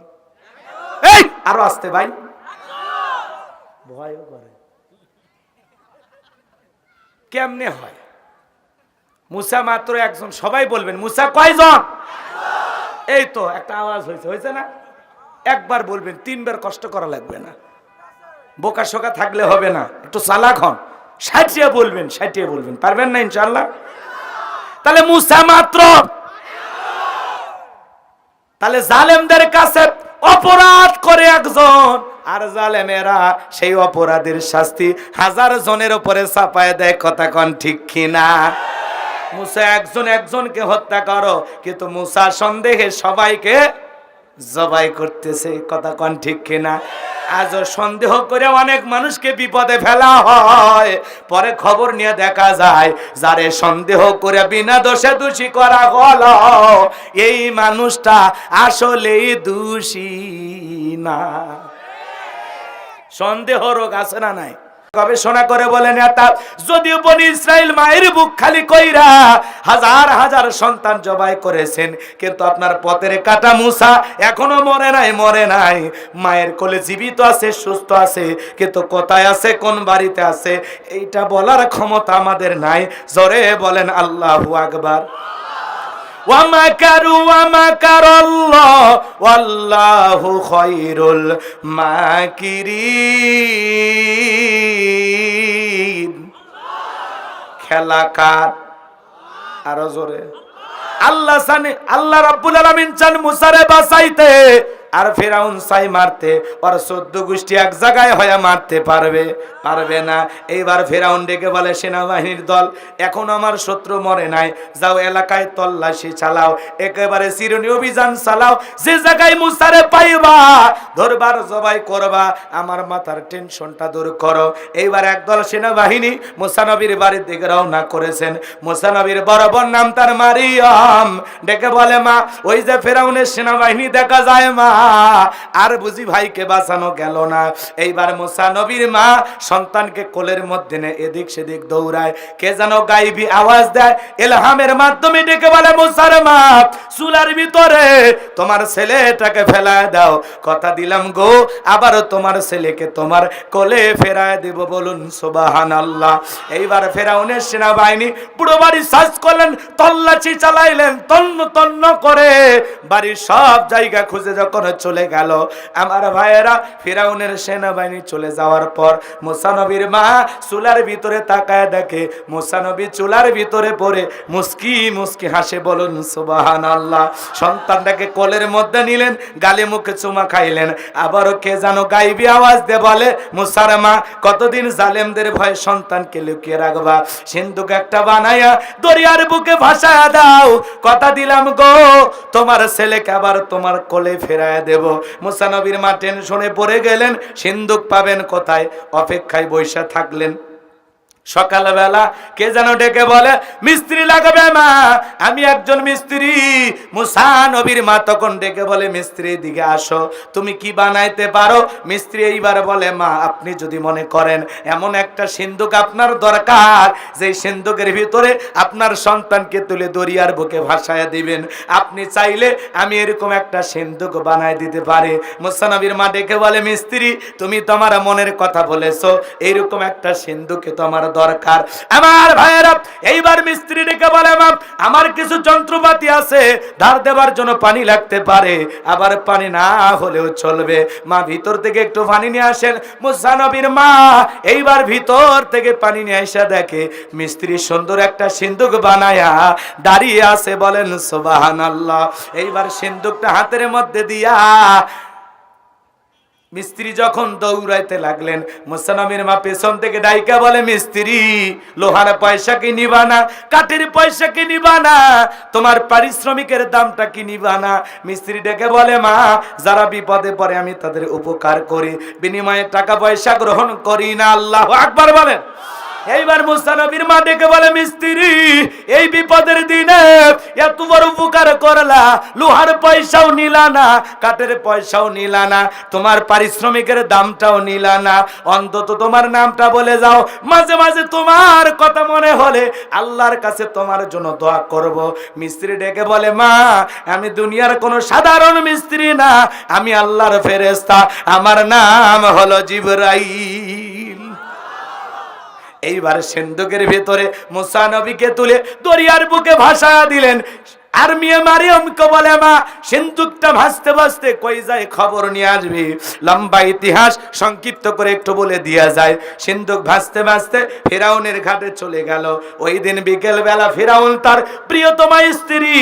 A: এই আরো আসতে ভাই, ভয় করে। কেমনে হয়? মুসা মাত্র একজন। সবাই বলবেন মুসা কয়জন? এই তো একটা আওয়াজ হয়েছে না? একবার বলবেন, 3 বার কষ্ট করা লাগবে না। বোকা শোকা থাকলে হবে না, একটু চালাক হন। 60 বলবেন, 60 বলবেন, পারবেন না ইনশাআল্লাহ? তাহলে মুসা মাত্র। তাহলে জালেমদের কাছে অপরাধ করে একজন, আর জালেমেরা সেই অপরাধের শাস্তি 1000 জনের উপরে চাপায় দেয়। কথা কন ঠিক কিনা? মুসা একজনকে হত্যা করো, কিন্তু মুসা সন্দেহে সবাইকে জবাই করতেছে। কথা কন ঠিক কিনা? আজও সন্দেহ করে অনেক মানুষকে বিপদে ফেলা হয়, পরে খবর নিয়ে দেখা যায় যারে সন্দেহ করে বিনা দোষে দোষী করা হলো, এই মানুষটা আসলেই দোষী না। সন্দেহ রোগ আছে না নাই? গবেষণা করে বলে নেতা, যদিও বনি ইসরাইল মায়ের বুক খালি কইরা হাজার হাজার সন্তান জবাই করেছেন, কিন্তু আপনার পথের কাটা মুসা এখনো মরে নাই। মায়ের কোলে জীবিত আছে, সুস্থ আছে, কিন্তু কোথায় আছে, কোন বাড়িতে আছে, এইটা বলার ক্ষমতা আমাদের নাই। জোরে বলেন আল্লাহু আকবার। ওয়ামাকারু ওয়ামাকারাল্লাহ ওয়াল্লাহু খায়রুল মাকিরিন। খেলা কার? আরো জোরে। আল্লাহ জানে, আল্লাহ রাব্বুল আলামিন চান মুসারে বাঁচাইতে, আর ফেরাউন চাই মারতে, ওর 14 গোষ্ঠী এক জায়গায় হয়ে মারতে পারবে না। এইবার ফেরাউন ডেকে বলে, সেনাবাহিনীর দল, এখন আমার শত্রু মরে নাই, যাও এলাকায় তল্লাশি চালাও, একেবারে চিরুনি অভিযান চালাও, যে জায়গায় মুসারে পাইবা ধরবার জবাই করবা, আমার মাথার টেনশনটা দূর করো। এইবার একদল সেনাবাহিনী মুসা নবীর বাড়ির দিকে রওনা করেছেন। মুসা নবীর বড় বোন নাম তার মারিয়াম, ডেকে বলে, মা ওই যে ফেরাউনের সেনাবাহিনী দেখা যায় মা, আর বুঝি ভাইকে বাঁচানো গেল না। এইবার মুসা নবীর মা সন্তানকে কোলের মধ্যে নে এদিক সেদিক দৌড়ায়, কে যেন গাইবি আওয়াজ দেয়, ইলহামের মাধ্যমে ডেকে বলে, মুসার মা চুলার ভিতরে তোমার ছেলেটাকে ফেলায় দাও, কথা দিলাম গো আবারও তোমার ছেলেকে তোমার কোলে ফেরায় দেব, বলুন সুবহানাল্লাহ। এইবার ফেরাউনের সেনাবাহিনী পুরো বাড়ি সার্চ করলেন, তল্লাশি চালাইলেন, তন্ন তন্ন করে বাড়ির সব জায়গা খুঁজে যখন চলে গেল, আমার ভাইয়েরা ফেরাউনের সেনাবাহিনী চলে যাওয়ার পর মুসা নবীর মা চুলার ভিতরে তাকায় দেখে মুসা নবী চুলার ভিতরে পড়ে মুস্কি মুস্কি হাসে, বলুন সুবহানাল্লাহ। সন্তানটাকে কোলের মধ্যে নিলেন, গালে মুখে চুমা খাইলেন, আবারও কে যেন গাইবি আওয়াজ দিয়ে বলে, মুসার মা কতদিন জালেমদের ভয়ে সন্তানকে লুকিয়ে রাখবা, সিন্ধুক একটা বানায়া দরিয়ার বুকে ভাসায়া দাও, কথা দিলাম গো তোমার ছেলেকে আবার তোমার কোলে ফেরায় দেব। মুসা নবীর মা টেনশনে পড়ে গেলেন, সিন্ধুক পাবেন কোথায়, অপেক্ষায় বৈশা থাকলেন। সকালবেলা কে যেন ডেকে বলে, মিস্ত্রি লাগাবে মা, আমি একজন মিস্ত্রি। মুসা নবীর মা তখন ডেকে বলে, মিস্ত্রি দিকে আসো, তুমি কি বানাইতে পারো? মিস্ত্রি এইবার বলে, মা আপনি যদি মনে করেন এমন একটা সিন্ধুক আপনার দরকার, যে সিন্ধুকের ভিতরে আপনার সন্তানকে তুলে দরিয়ার বুকে ভাসায় দিবেন, আপনি চাইলে আমি এরকম একটা সিন্ধুক বানাই দিতে পারি। মুসা নবীর মা ডেকে বলে, মিস্ত্রি তুমি তোমার মনের কথা বলেছো, এইরকম একটা সিন্ধুকে তোমার দরকার। আমার ভাইয়েরা এইবার মিস্ত্রি ডেকে বলে, মা আমার কিছু যন্ত্রপাতি আছে, ধার দেবার জন্য পানি লাগতে পারে, আবার পানি না হলেও চলবে, মা ভিতর থেকে একটু পানি নিয়ে আসেন। মুসা নবীর মা এইবার ভিতর থেকে পানি নিয়ে এসে দেখে মিস্ত্রি সুন্দর একটা সিন্ধুক বানায়া দাঁড়িয়ে আছে, বলেন সুবহানাল্লাহ। এইবার সিন্ধুকটা হাতের মধ্যে দিয়া মিস্ত্রি যখন দৌড়াইতে লাগলেন, মুসা নবীর মা পেছন থেকে ডাইকা বলে, মিস্ত্রি লোহার পয়সা কি নিবা না, কাঠের পয়সা কি নিবা না, তোমার পারিশ্রমিকের দামটা কি নিবা না? মিস্ত্রি ডেকে বলে, মা যারা বিপদে পড়ে আমি তাদের উপকার করি, বিনিময়ে টাকা পয়সা গ্রহণ করি না। আল্লাহু আকবার বলেন। এইবার মুসা নবীর মা ডেকে বলে, মিস্ত্রি এই বিপদের দিনে এত বড় উপকার করলা, লোহার পয়সাও নিলা না, কাঠের পয়সাও নিলা না, তোমার পারিশ্রমিকের দামটাও নিলা না, অন্তত তোমার নামটা বলে যাও, মাঝে মাঝে তোমার কথা মনে হলে আল্লাহর কাছে তোমার জন্য দোয়া করব। মিস্ত্রি ডেকে বলে, মা আমি দুনিয়ার কোনো সাধারণ মিস্ত্রি না, আমি আল্লাহর ফেরেশতা, আমার নাম হলো জিবরাইল। এইবার সিন্ধুকের ভেতরে মুসা নবীকে তুলে দরিয়ার বুকে ভাসায়া দিলেন। আর মেয়ে মারিয়ামকে বলে, মা সিন্ধুকটা ভাসতে ভাসতে কই যায় খবর নিয়ে আসবি। লম্বা ইতিহাস সংক্ষিপ্ত করে একটু বলে দিয়া যায়। সিন্ধুক ভাসতে ভাসতে ফিরাউনের ঘাটে চলে গেল। ওই দিন বিকেল বেলা ফিরাউন তার প্রিয়তমা স্ত্রী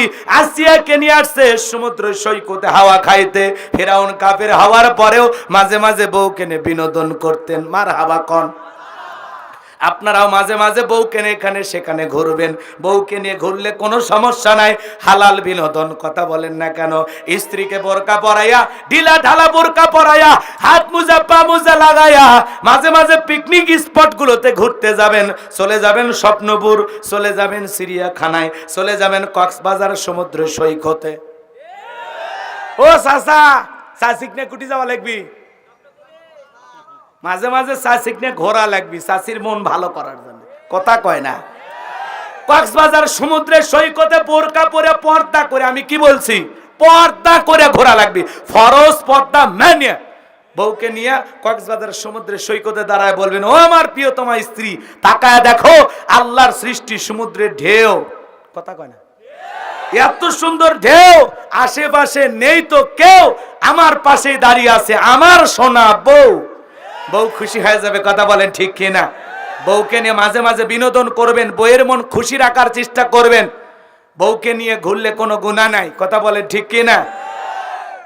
A: আসিয়াকে নিয়ে আসছে সমুদ্র সৈকতে হাওয়া খাইতে। ফিরাউন কাফের হওয়ার পরেও মাঝে মাঝে বউকে নিয়ে বিনোদন করতেন। মারহাবা কোন। আপনারাও মাঝে মাঝে বউকে নিয়ে এখানে সেখানে ঘুরবেন, বউকে নিয়ে ঘুরলে কোনো সমস্যা নাই, হালাল বিনোদন। কথা বলেন না কেন? স্ত্রীকে বোরকা পরাইয়া, ঢিলা ঢালা বোরকা পরাইয়া, হাত মোজা পা মোজা লাগাইয়া মাঝে মাঝে পিকনিক স্পটগুলোতে ঘুরতে যাবেন। চলে যাবেন স্বপ্নপুর, চলে যাবেন চিড়িয়াখানায়, চলে যাবেন কক্সবাজার সমুদ্র সৈকতে। ও চাচা, চাচিক নিয়ে কুটি যাওয়া লাগবি, মাঝে মাঝে চাচিক নিয়ে ঘোরা লাগবি, চাচির মন ভালো করার জন্য। কথা কয় না? কক্সবাজার সমুদ্রের সৈকতে বোরকা পরে পর্দা করে, আমি কি বলছি, পর্দা করে ঘোরা লাগবে, ফরজ পর্দা মেনে বউকে নিয়ে কক্সবাজার সমুদ্রের সৈকতে দাঁড়ায় বলবেন, ও আমার প্রিয়তমা স্ত্রী তাকায় দেখো আল্লাহর সৃষ্টি সমুদ্রের ঢেউ। কথা কয় না? এত সুন্দর ঢেউ, আশেপাশে নেই তো কেউ, আমার পাশেই দাঁড়িয়ে আছে আমার সোনা বউ। বউ খুশি হয়ে যাবে। কথা বলেন ঠিক কিনা? বউকে নিয়ে মাঝে মাঝে বিনোদন করবেন, বউয়ের মন খুশি রাখার চেষ্টা করবেন। বউকে নিয়ে ঘুরলে কোনো গুনাহ নাই। কথা বলেন ঠিক কিনা?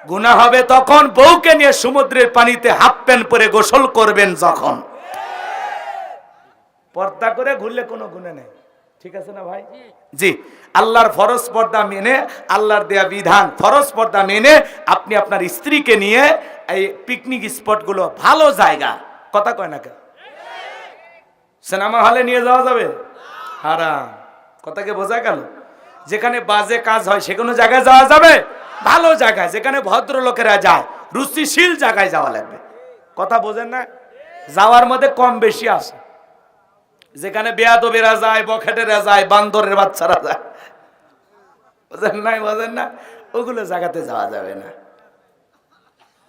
A: গুনাহ হবে তখন বউকে নিয়ে সমুদ্রের পানিতে হাফ প্যান্ট পরে গোসল করবেন যখন। পর্দা করে ঘুরলে কোনো গুনাহ নেই, ঠিক আছে না ভাই? জি, আল্লাহর ফরজ পর্দা মেনে, আল্লাহর দেয়া বিধান ফরজ পর্দা মেনে আপনি আপনার স্ত্রীকে নিয়ে এই পিকনিক স্পটগুলো, ভালো জায়গা, কথা কয় না কেন, সিনেমা হলে নিয়ে যাওয়া যাবে? হারাম। কথাকে বোঝা গেল? যেখানে বাজে কাজ হয় সে কোনো জায়গায় যাওয়া যাবে? ভালো জায়গায়, যেখানে ভদ্র লোকেরা যায়, রুচিশীল জায়গায় যাওয়া লাগবে। কথা বোঝেন না? যাওয়ার মধ্যে কম বেশি আছে। যেখানে বেয়াদবেরা যায়, বখাটেরা যায়, বান্দরের বাচ্চারা যায়, বোঝেন নাই? বোঝেন না? ওগুলো জায়গাতে যাওয়া যাবে না।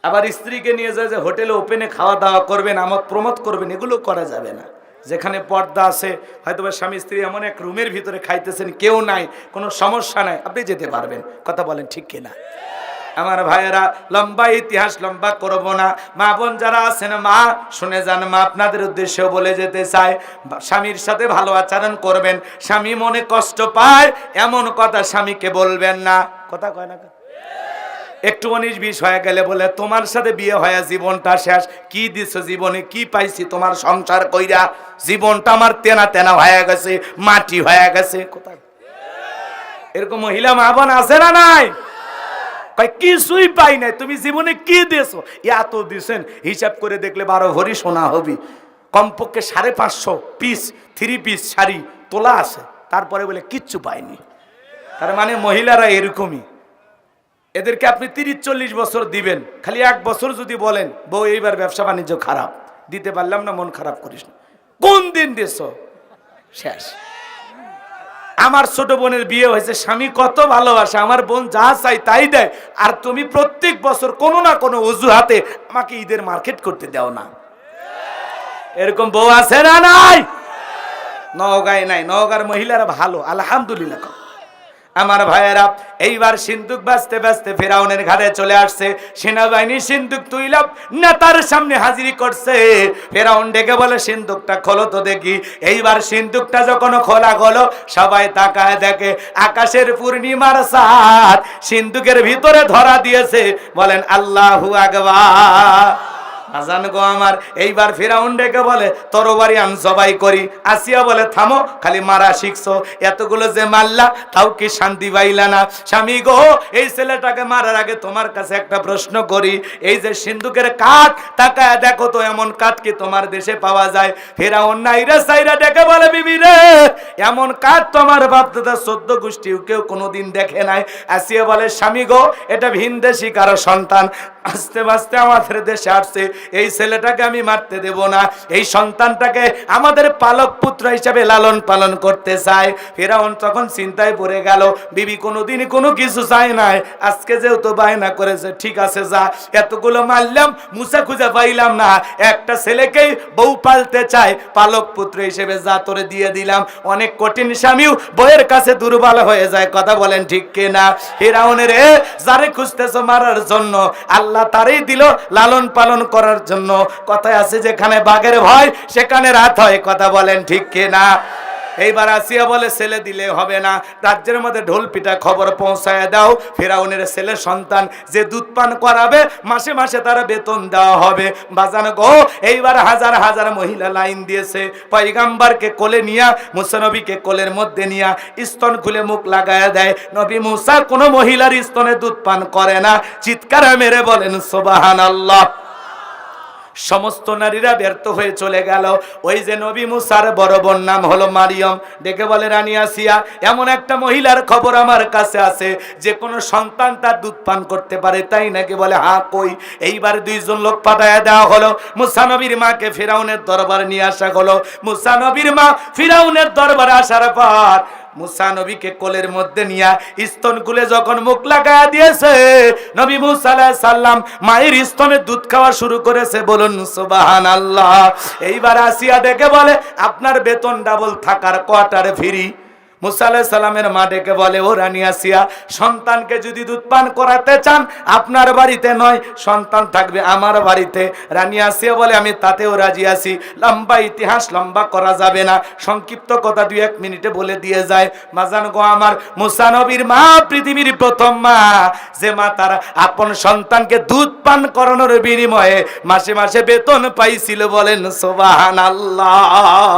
A: আবার স্ত্রীকে নিয়ে যায় যে হোটেলে ওপেনে খাওয়া দাওয়া করবেন, আমোদ প্রমোদ করবেন, এগুলো করা যাবে না। যেখানে পর্দা আছে, হয়তো স্বামী স্ত্রী এমন এক রুমের ভিতরে খাইতেছেন, কেউ নাই, কোনো সমস্যা নাই, আপনি যেতে পারবেন। কথা বলেন ঠিক কিনা? আমার ভাইয়েরা, লম্বা ইতিহাস লম্বা করব না। মা বোন যারা আছেন, মা শুনে যান, মা আপনাদের উদ্দেশ্যেও বলে যেতে চাই, স্বামীর সাথে ভালো আচরণ করবেন। স্বামী মনে কষ্ট পায় এমন কথা স্বামীকে বলবেন না। কথা কয় না? একটু 19-20 হয়ে গেলে বলে তোমার সাথে বিয়ে হয়ে জীবনটা শেষ, কি দিছো জীবনে, কি পাইছি তোমার সংসার কইরা, জীবনটা আমার তেনা তেনা হয়ে গেছে, মাটি হয়ে গেছে। কোথায় এরকম মহিলা মা বোন আছে না নাই? কিছুই পাই নাই, তুমি জীবনে কি দিয়েছো? এত দিছেন, হিসাব করে দেখলে 12 ভরি সোনা হবি, কমপক্ষে 550 পিস 3 পিস শাড়ি তোলা আছে, তারপরে বলে কিচ্ছু পাইনি। তার মানে মহিলারা এরকমই। এদেরকে আপনি 30-40 বছর দিবেন, খালি 1 বছর যদি বলেন বউ এইবার ব্যবসা বাণিজ্য খারাপ, দিতে পারলাম না, মন খারাপ করিস না, কোন দিন দিয়েছো, শেষ। আমার ছোট বোনের বিয়ে হয়েছে, স্বামী কত ভালোবাসে, আমার বোন যা চাই তাই দেয়, আর তুমি প্রত্যেক বছর কোনো না কোনো অজুহাতে আমাকে ঈদের মার্কেট করতে দাও না। এরকম বউ আছে না নাই? নওগাঁয় নাই, নওগাঁর মহিলারা ভালো, আলহামদুলিল্লাহ। আমার ভাইয়েরা, এইবার সিন্দুক বাজতে বাজতে ফেরাউনের ঘাটে চলে আসছে। সেনাবাহিনী সিন্দুক তুইলা নেতার সামনে হাজিরি করছে। ফেরাউন ডেকে বলে, সিন্দুকটা খোলো তো দেখি। এইবার সিন্দুকটা যখন খোলা হলো, সবাই তাকায় দেখে আকাশের পূর্ণিমার চাঁদ সিন্দুকের ভিতরে ধরা দিয়েছে। বলেন আল্লাহু আকবার। আজান গো আমার। এইবার ফিরাউন ডেকে বলে, তরবারি আন জবাই করি। আসিয়া বলে, থামো, খালি মারা শিখছো, এতগুলো যে মারলা তাও কি শান্তি পাইলা না? স্বামী গো, এই ছেলেটাকে মারার আগে তোমার কাছে একটা প্রশ্ন করি, এই যে সিন্দুকের কাঠ, তাকায় দেখো তো এমন কাঠ কি তোমার দেশে পাওয়া যায়? ফিরাউন নাইরা সাইরা ডেকে বলে, বিবি রে, এমন কাঠ তোমার বাপ দাদা 14 গোষ্ঠীও কেউ কোনোদিন দেখে নাই। আসিয়া বলে, স্বামী গো, এটা ভিনদেশী কারো সন্তান, আস্তে আস্তে আমাদের দেশে আসছে, এই ছেলেটাকে আমি মারতে দেব না, এই সন্তানটাকে আমাদের পালক পুত্র হিসেবে লালন পালন করতে চাই। ফিরাউন তখন চিন্তায় পড়ে গেল, বিবি কোনোদিনই কোনো কিছু চায় নাই, আজকে যেহেতু বায়না করেছে, ঠিক আছে যা, এতগুলো মারলাম, মুসা খুঁজে পাইলাম না, একটা ছেলেকেই বউ পালতে চায়, পালক পুত্র হিসেবে যা তোরে দিয়ে দিলাম। অনেক কঠিন স্বামীও বউয়ের কাছে দুর্বল হয়ে যায়। কথা বলেন ঠিক কিনা? ফিরাউনের যারে খুঁজতেছ মারার জন্য, আল্লাহ তারই দিল লালন পালন করার জন্য। কথায় আছে, যেখানে বাঘের ভয় সেখানে রাত হয়। কথা বলেন ঠিক কিনা? এইবার আসিয়া বলে, ছেলে দিলে হবে না, রাজ্যের মধ্যে ঢোল পিটা খবর পৌঁছায় দাও, ফেরাউনের ছেলে সন্তান যে দুধ পান করাবে মাসে মাসে তার বেতন দেওয়া হবে। বাজান গো, এইবার হাজার হাজার মহিলা লাইন দিয়েছে, পয়গাম্বরকে কোলে নিয়া, মুসা নবীকে কোলের মধ্যে নিয়া স্তন খুলে মুখ লাগায় দেয়। নবী মুসা কোনো মহিলার স্তনে দুধ পান করে না। চিৎকার মেরে বলেন সুবহানাল্লাহ। সমস্ত নারীরা ব্যর্থ হয়ে চলে গেল। ওই যে নবী মুসার বড় বোন নাম হলো মারিয়ম, ডেকে বলে, রানী আসিয়া, এমন একটা মহিলার খবর আমার কাছে আছে যে কোনো সন্তান তার দুধ পান করতে পারে, তাই নাকি? বলে, হ্যাঁ, কই? এইবার 2জন লোক পাঠায়া দেওয়া হলো। মুসা নবীর মাকে ফিরাউনের দরবারে নিয়ে আসা হলো। মুসা নবীর মা ফিরাউনের দরবারে আসার পর মুসা নবীকে কোলের মধ্যে নিয়া স্তন খুলে যখন মুখ লাগায়া দিয়েছে, নবী মুসা আলাইহিস সালাম মায়ের স্তনে দুধ খাওয়া শুরু করেছে। বলুন সুবহানাল্লাহ। এইবার আসিয়া দেখে বলে, আপনার বেতন ডাবল, থাকার কোয়ার্টারে ফ্রি। মুসা আলাইহিস সালামের মা ডেকে বলে, ও রানী আসিয়া, সন্তানকে যদি দুধ পান করাতে চান আপনার বাড়িতে নয়, সন্তান থাকবে আমার বাড়িতে। রানী আসিয়া বলে, আমি তাতেও রাজি আছি। লম্বা ইতিহাস লম্বা করা যাবে না, সংক্ষিপ্ত কথা 2-1 মিনিটে বলে দিয়ে যায়। মাজান গো আমার, মুসা নবীর মা পৃথিবীর প্রথম মা, যে মা তার আপন সন্তানকে দুধ পান করানোর বিনিময়ে মাসে মাসে বেতন পাইছিল। বলেন সুবহানাল্লাহ।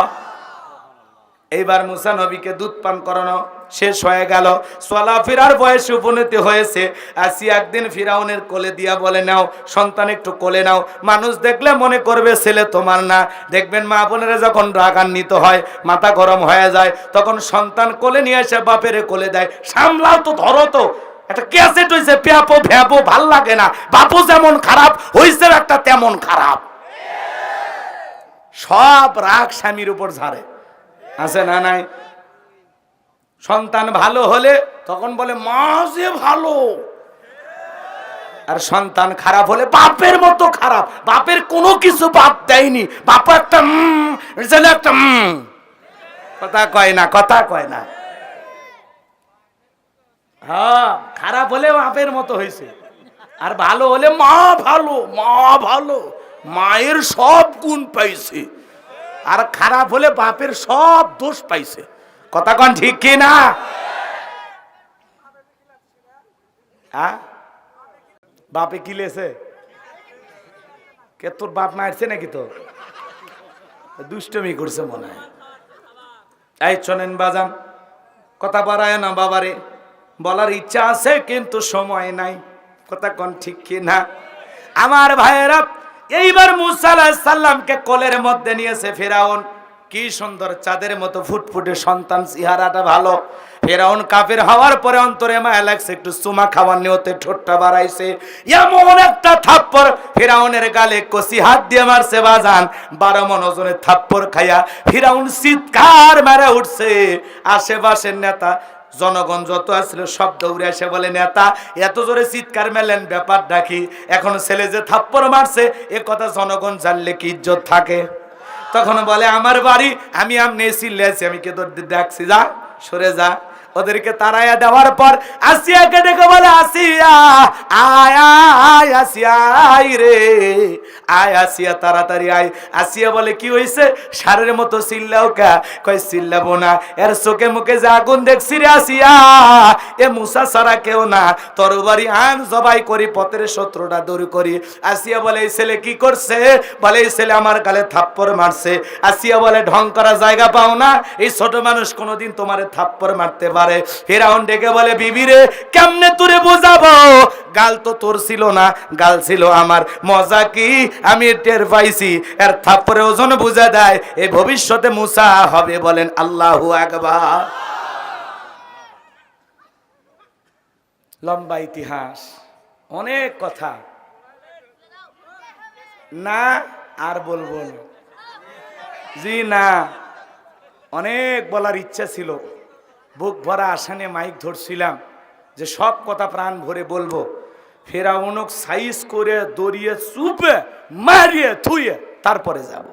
A: এইবার মুসা নবীকে দুধ পান করানো শেষ হয়ে গেল, চলাফেরার বয়সে উপনীত হয়েছে। আসিয়া একদিন ফিরাউনের কোলে দিয়া বলে, নাও সন্তান একটু কোলে নাও, মানুষ দেখলে মনে করবে ছেলে তোমার না। দেখবেন মা বোনেরা যখন রাগান্বিত হয়, মাথা গরম হয়ে যায়, তখন সন্তান কোলে নিয়ে এসে বাপের কোলে দেয়। সামলাও তো, ধরো তো, একটা ক্যাসেট হয়েছে প্যাপো ভ্যাপো, ভাল লাগে না। বাপু যেমন খারাপ হয়েছে একটা তেমন খারাপ, সব রাগ স্বামীর উপর ঝাড়ে, আছে না নাই? সন্তান ভালো হলে তখন বলে মা যে ভালো, আর সন্তান খারাপ হলে বাপের মতো খারাপ, বাপের কোনো কিছু বাদ দেয়নি, বাপ একটা ছেলে একটা কথা কয় না, কথা কয় না। হ্যাঁ, খারাপ হলে বাপের মতো হয়েছে, আর ভালো হলে মা ভালো, মা ভালো, মায়ের সব গুণ পাইছে, আর খারাপ হলে বাপের সব দোষ পাইছে। কথা কোন ঠিক কি না? বাপে কি লেছে? কে তোর বাপ মারছে নাকি? তো দুষ্টমি করছে মনে হয়। এই শোনেন বাজান, কথা বাড়ায় না বাবারে, বলার ইচ্ছা আছে কিন্তু সময় নাই। কথা কোন ঠিক কি না? আমার ভাইয়েরা, এইবার মুসা আলাইহিস সালামকে কোলের মধ্যে নিয়েছে ফিরাউন। কি সুন্দর চাঁদের মতো ফুটফুটে সন্তান, চেহারাটা ভালো। ফিরাউন কাফের হওয়ার পরে অন্তরে মায়া লাগছে, একটু চুমা খাওয়ার নিয়তে ঠোঁটটা বাড়াইছে। এমন একটা থাপ্পড় ফিরাউনের গালে কষি হাত দিয়ে মারছে বাজান, 12 মণ ওজনের থাপ্পড় খাইয়া ফিরাউন চিৎকার মেরে উঠছে। আশেপাশের নেতা জনগণ যত আসছিল সব দৌড়ে এসে বলে, নেতা এত জোরে চিৎকার মেলেন, ব্যাপার ডাকি। এখন ছেলে যে থাপ্পড় মারছে এ কথা জনগণ জানলে কি ইজ্জত থাকে? তখন বলে, আমার বাড়ি, আমি আমনে চিল্লেছি, আমি কে তোর ডাকছি, যা সরে যা। ওদেরকে তাড়াইয়া দেওয়ার পর আসিয়াকে ডেকে বলে, আসিয়া আয় আয়, আসিয়া আয় রে, আয় আসিয়া তাড়াতাড়ি আয়। আসিয়া বলে, কি হয়েছে? সারের মতো চিল্লাও কা? কয় চিল্লাবো না, এর চোখে মুখে যে আগুন দেখছি রে আসিয়া, এ মুসা ছাড়া কেউ না, তরবারি আন জবাই করি, পথের শত্রুটা দূর করি। আসিয়া বলে, এই ছেলে কি করছে? বলে, এই ছেলে আমার গালে থাপ্পড় মারছে। আসিয়া বলে, ঢং করা জায়গা পাও না, এই ছোট মানুষ কোনোদিন তোমারে থাপ্পড় মারতে পারে? ফিরাউন ডেকে বলে, বিবি রে, কেমনে তোরে বোঝাবো? গাল তো তোর ছিল না, গাল ছিল আমার। মজা কি আমি টের পাইছি, এর থাপ্পড়ে ওজন বুঝা দেয়, এই ভবিষ্যতে মুসা হবে। বলেন আল্লাহু আকবার। লম্বা ইতিহাস, অনেক কথা, না আর বলবো না, জি না, অনেক বলার ইচ্ছা ছিল। বুক ভরা আশা নিয়ে মাইক ধরছিলাম যে সব কথা প্রাণ ভরে বলবো। ফেরাউনক সাইজ করে দড়িয়ে চুপে মারিয়ে থুয়ে তারপরে যাব।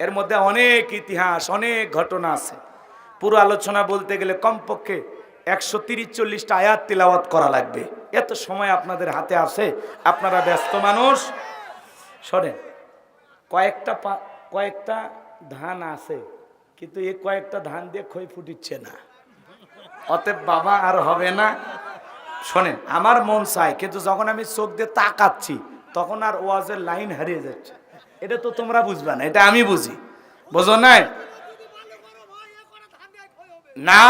A: এর মধ্যে অনেক ইতিহাস, অনেক ঘটনা আছে। পুরো আলোচনা বলতে গেলে কমপক্ষে 130-40টা আয়াত তিলাওয়াত করা লাগবে। এত সময় আপনাদের হাতে আছে? আপনারা ব্যস্ত মানুষ। শোনেন, কয়েকটা ধান আছে, কিন্তু এই কয়েকটা ধান দিয়ে খই ফুটিচ্ছে না, অতএব বাবা আর হবে না। শোনেন, আমার মন চায়, কিন্তু যখন আমি চোখ দিয়ে তাকাচ্ছি তখন আর ওয়াজের লাইন হারিয়ে যাচ্ছে। এটা তো তোমরা বুঝবে না, এটা আমি বুঝি, বুঝো নাই? না,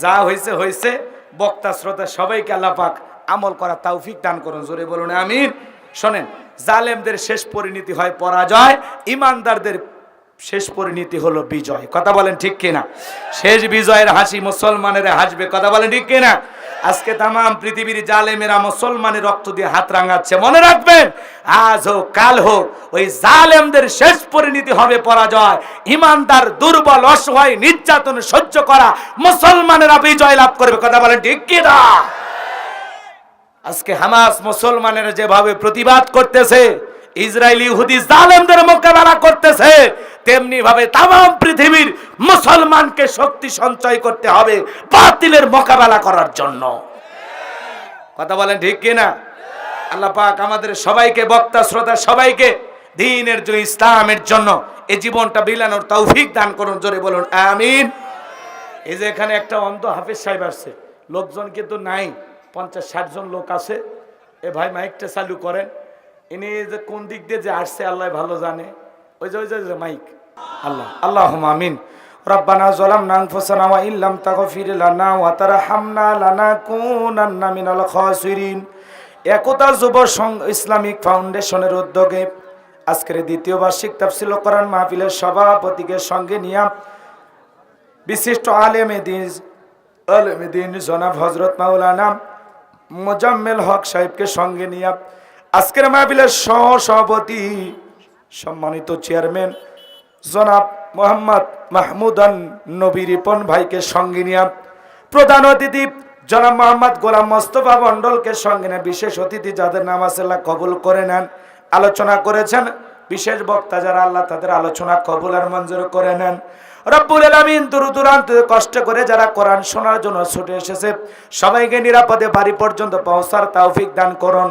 A: যা হয়েছে হয়েছে। বক্তা শ্রোতা সবাইকে আল্লাহ পাক আমল করা তৌফিক দান করুন, জোরে বলুন আমিন। শোনেন, জালেমদের শেষ পরিণতি হয় পরাজয়, ইমানদারদের শেষ পরিণতি হলো বিজয়। কথা বলেন ঠিক কিনা? শেষ বিজয়ের হাসি মুসলমানের হাসবে। কথা বলেন ঠিক কিনা? আজকে তাম পৃথিবীর জালেমেরা মুসলমানের রক্ত দিয়ে হাত রাঙাচ্ছে। মনে রাখবেন, আজ হোক কাল হোক, ওই জালেমদের শেষ পরিণতি হবে পরাজয়। ইমানদার, দুর্বল, অসহায়, নির্যাতন সহ্য করা মুসলমানেরা বিজয় লাভ করবে। কথা বলেন ঠিক কিনা? আজকে হামাস মুসলমানেরা যেভাবে প্রতিবাদ করতেছে, ইসরায়েলি ইহুদি জালেমদের মোকাবেলা করতেছে, তেমনি ভাবে তামাম পৃথিবীর মুসলমানকে শক্তি সঞ্চয় করতে হবে বাতিলের মোকাবেলা করার জন্য। কথা বলেন ঠিক কিনা? আল্লাহ পাক আমাদের সবাইকে, বক্তা শ্রোতা সবাইকে দ্বীনের জন্য, ইসলামের জন্য এই জীবনটা বিলানোর তৌফিক দান করুন। জোরে বলুন আমিন। এই যে এখানে একটা অন্ধ হাফেজ সাহেব আসছে, লোকজন কিন্তু নাই, 50-60 জন লোক আছে। এ ভাই মাইকটা চালু করেন। ইনি যে কোন দিক দিয়ে যে আসছে আল্লাহ ভালো জানে। ওই যে মাইক। আল্লাহুম্মা আমিন। রব্বানা যালামনা আনফুসানা ওয়া ইল্লাম তাগফির লানা ওয়া তারহামনা লানাকুনান্না মিনাল খাসিরিন। একতা যুব সংঘ ইসলামিক ফাউন্ডেশনের উদ্যোগে আজকের দ্বিতীয় বার্ষিক তাফসীরুল কোরআন মাহফিলের সভাপতিকে সঙ্গে নিয়ে বিশিষ্ট আলেমে দ্বীন জনাব হযরত মাওলানা মোজাম্মেল হক সাহেবকে সঙ্গে নিয়ে আজকের মাহফিলের সভাপতি সম্মানিত চেয়ারম্যান জনাব মোহাম্মদ মাহমুদান নবী রিপন ভাইকে সঙ্গে নিয়ে প্রধান অতিথি জনাব মোহাম্মদ গোলাম মোস্তফা মণ্ডলকে সঙ্গে নিয়ে বিশেষ অতিথি যাদের নাম আছে আল্লাহ কবুল করে নেন, আলোচনা করেছেন বিশেষ বক্তা যারা আল্লাহ তাদের আলোচনা কবুল আর মঞ্জুর করে নেন। রব্বুল আলামিন দূর দূরান্ত কষ্ট করে যারা কোরআন শোনার জন্য ছুটে এসেছে সবাইকে নিরাপদে বাড়ি পর্যন্ত পৌঁছার তৌফিক দান করুন।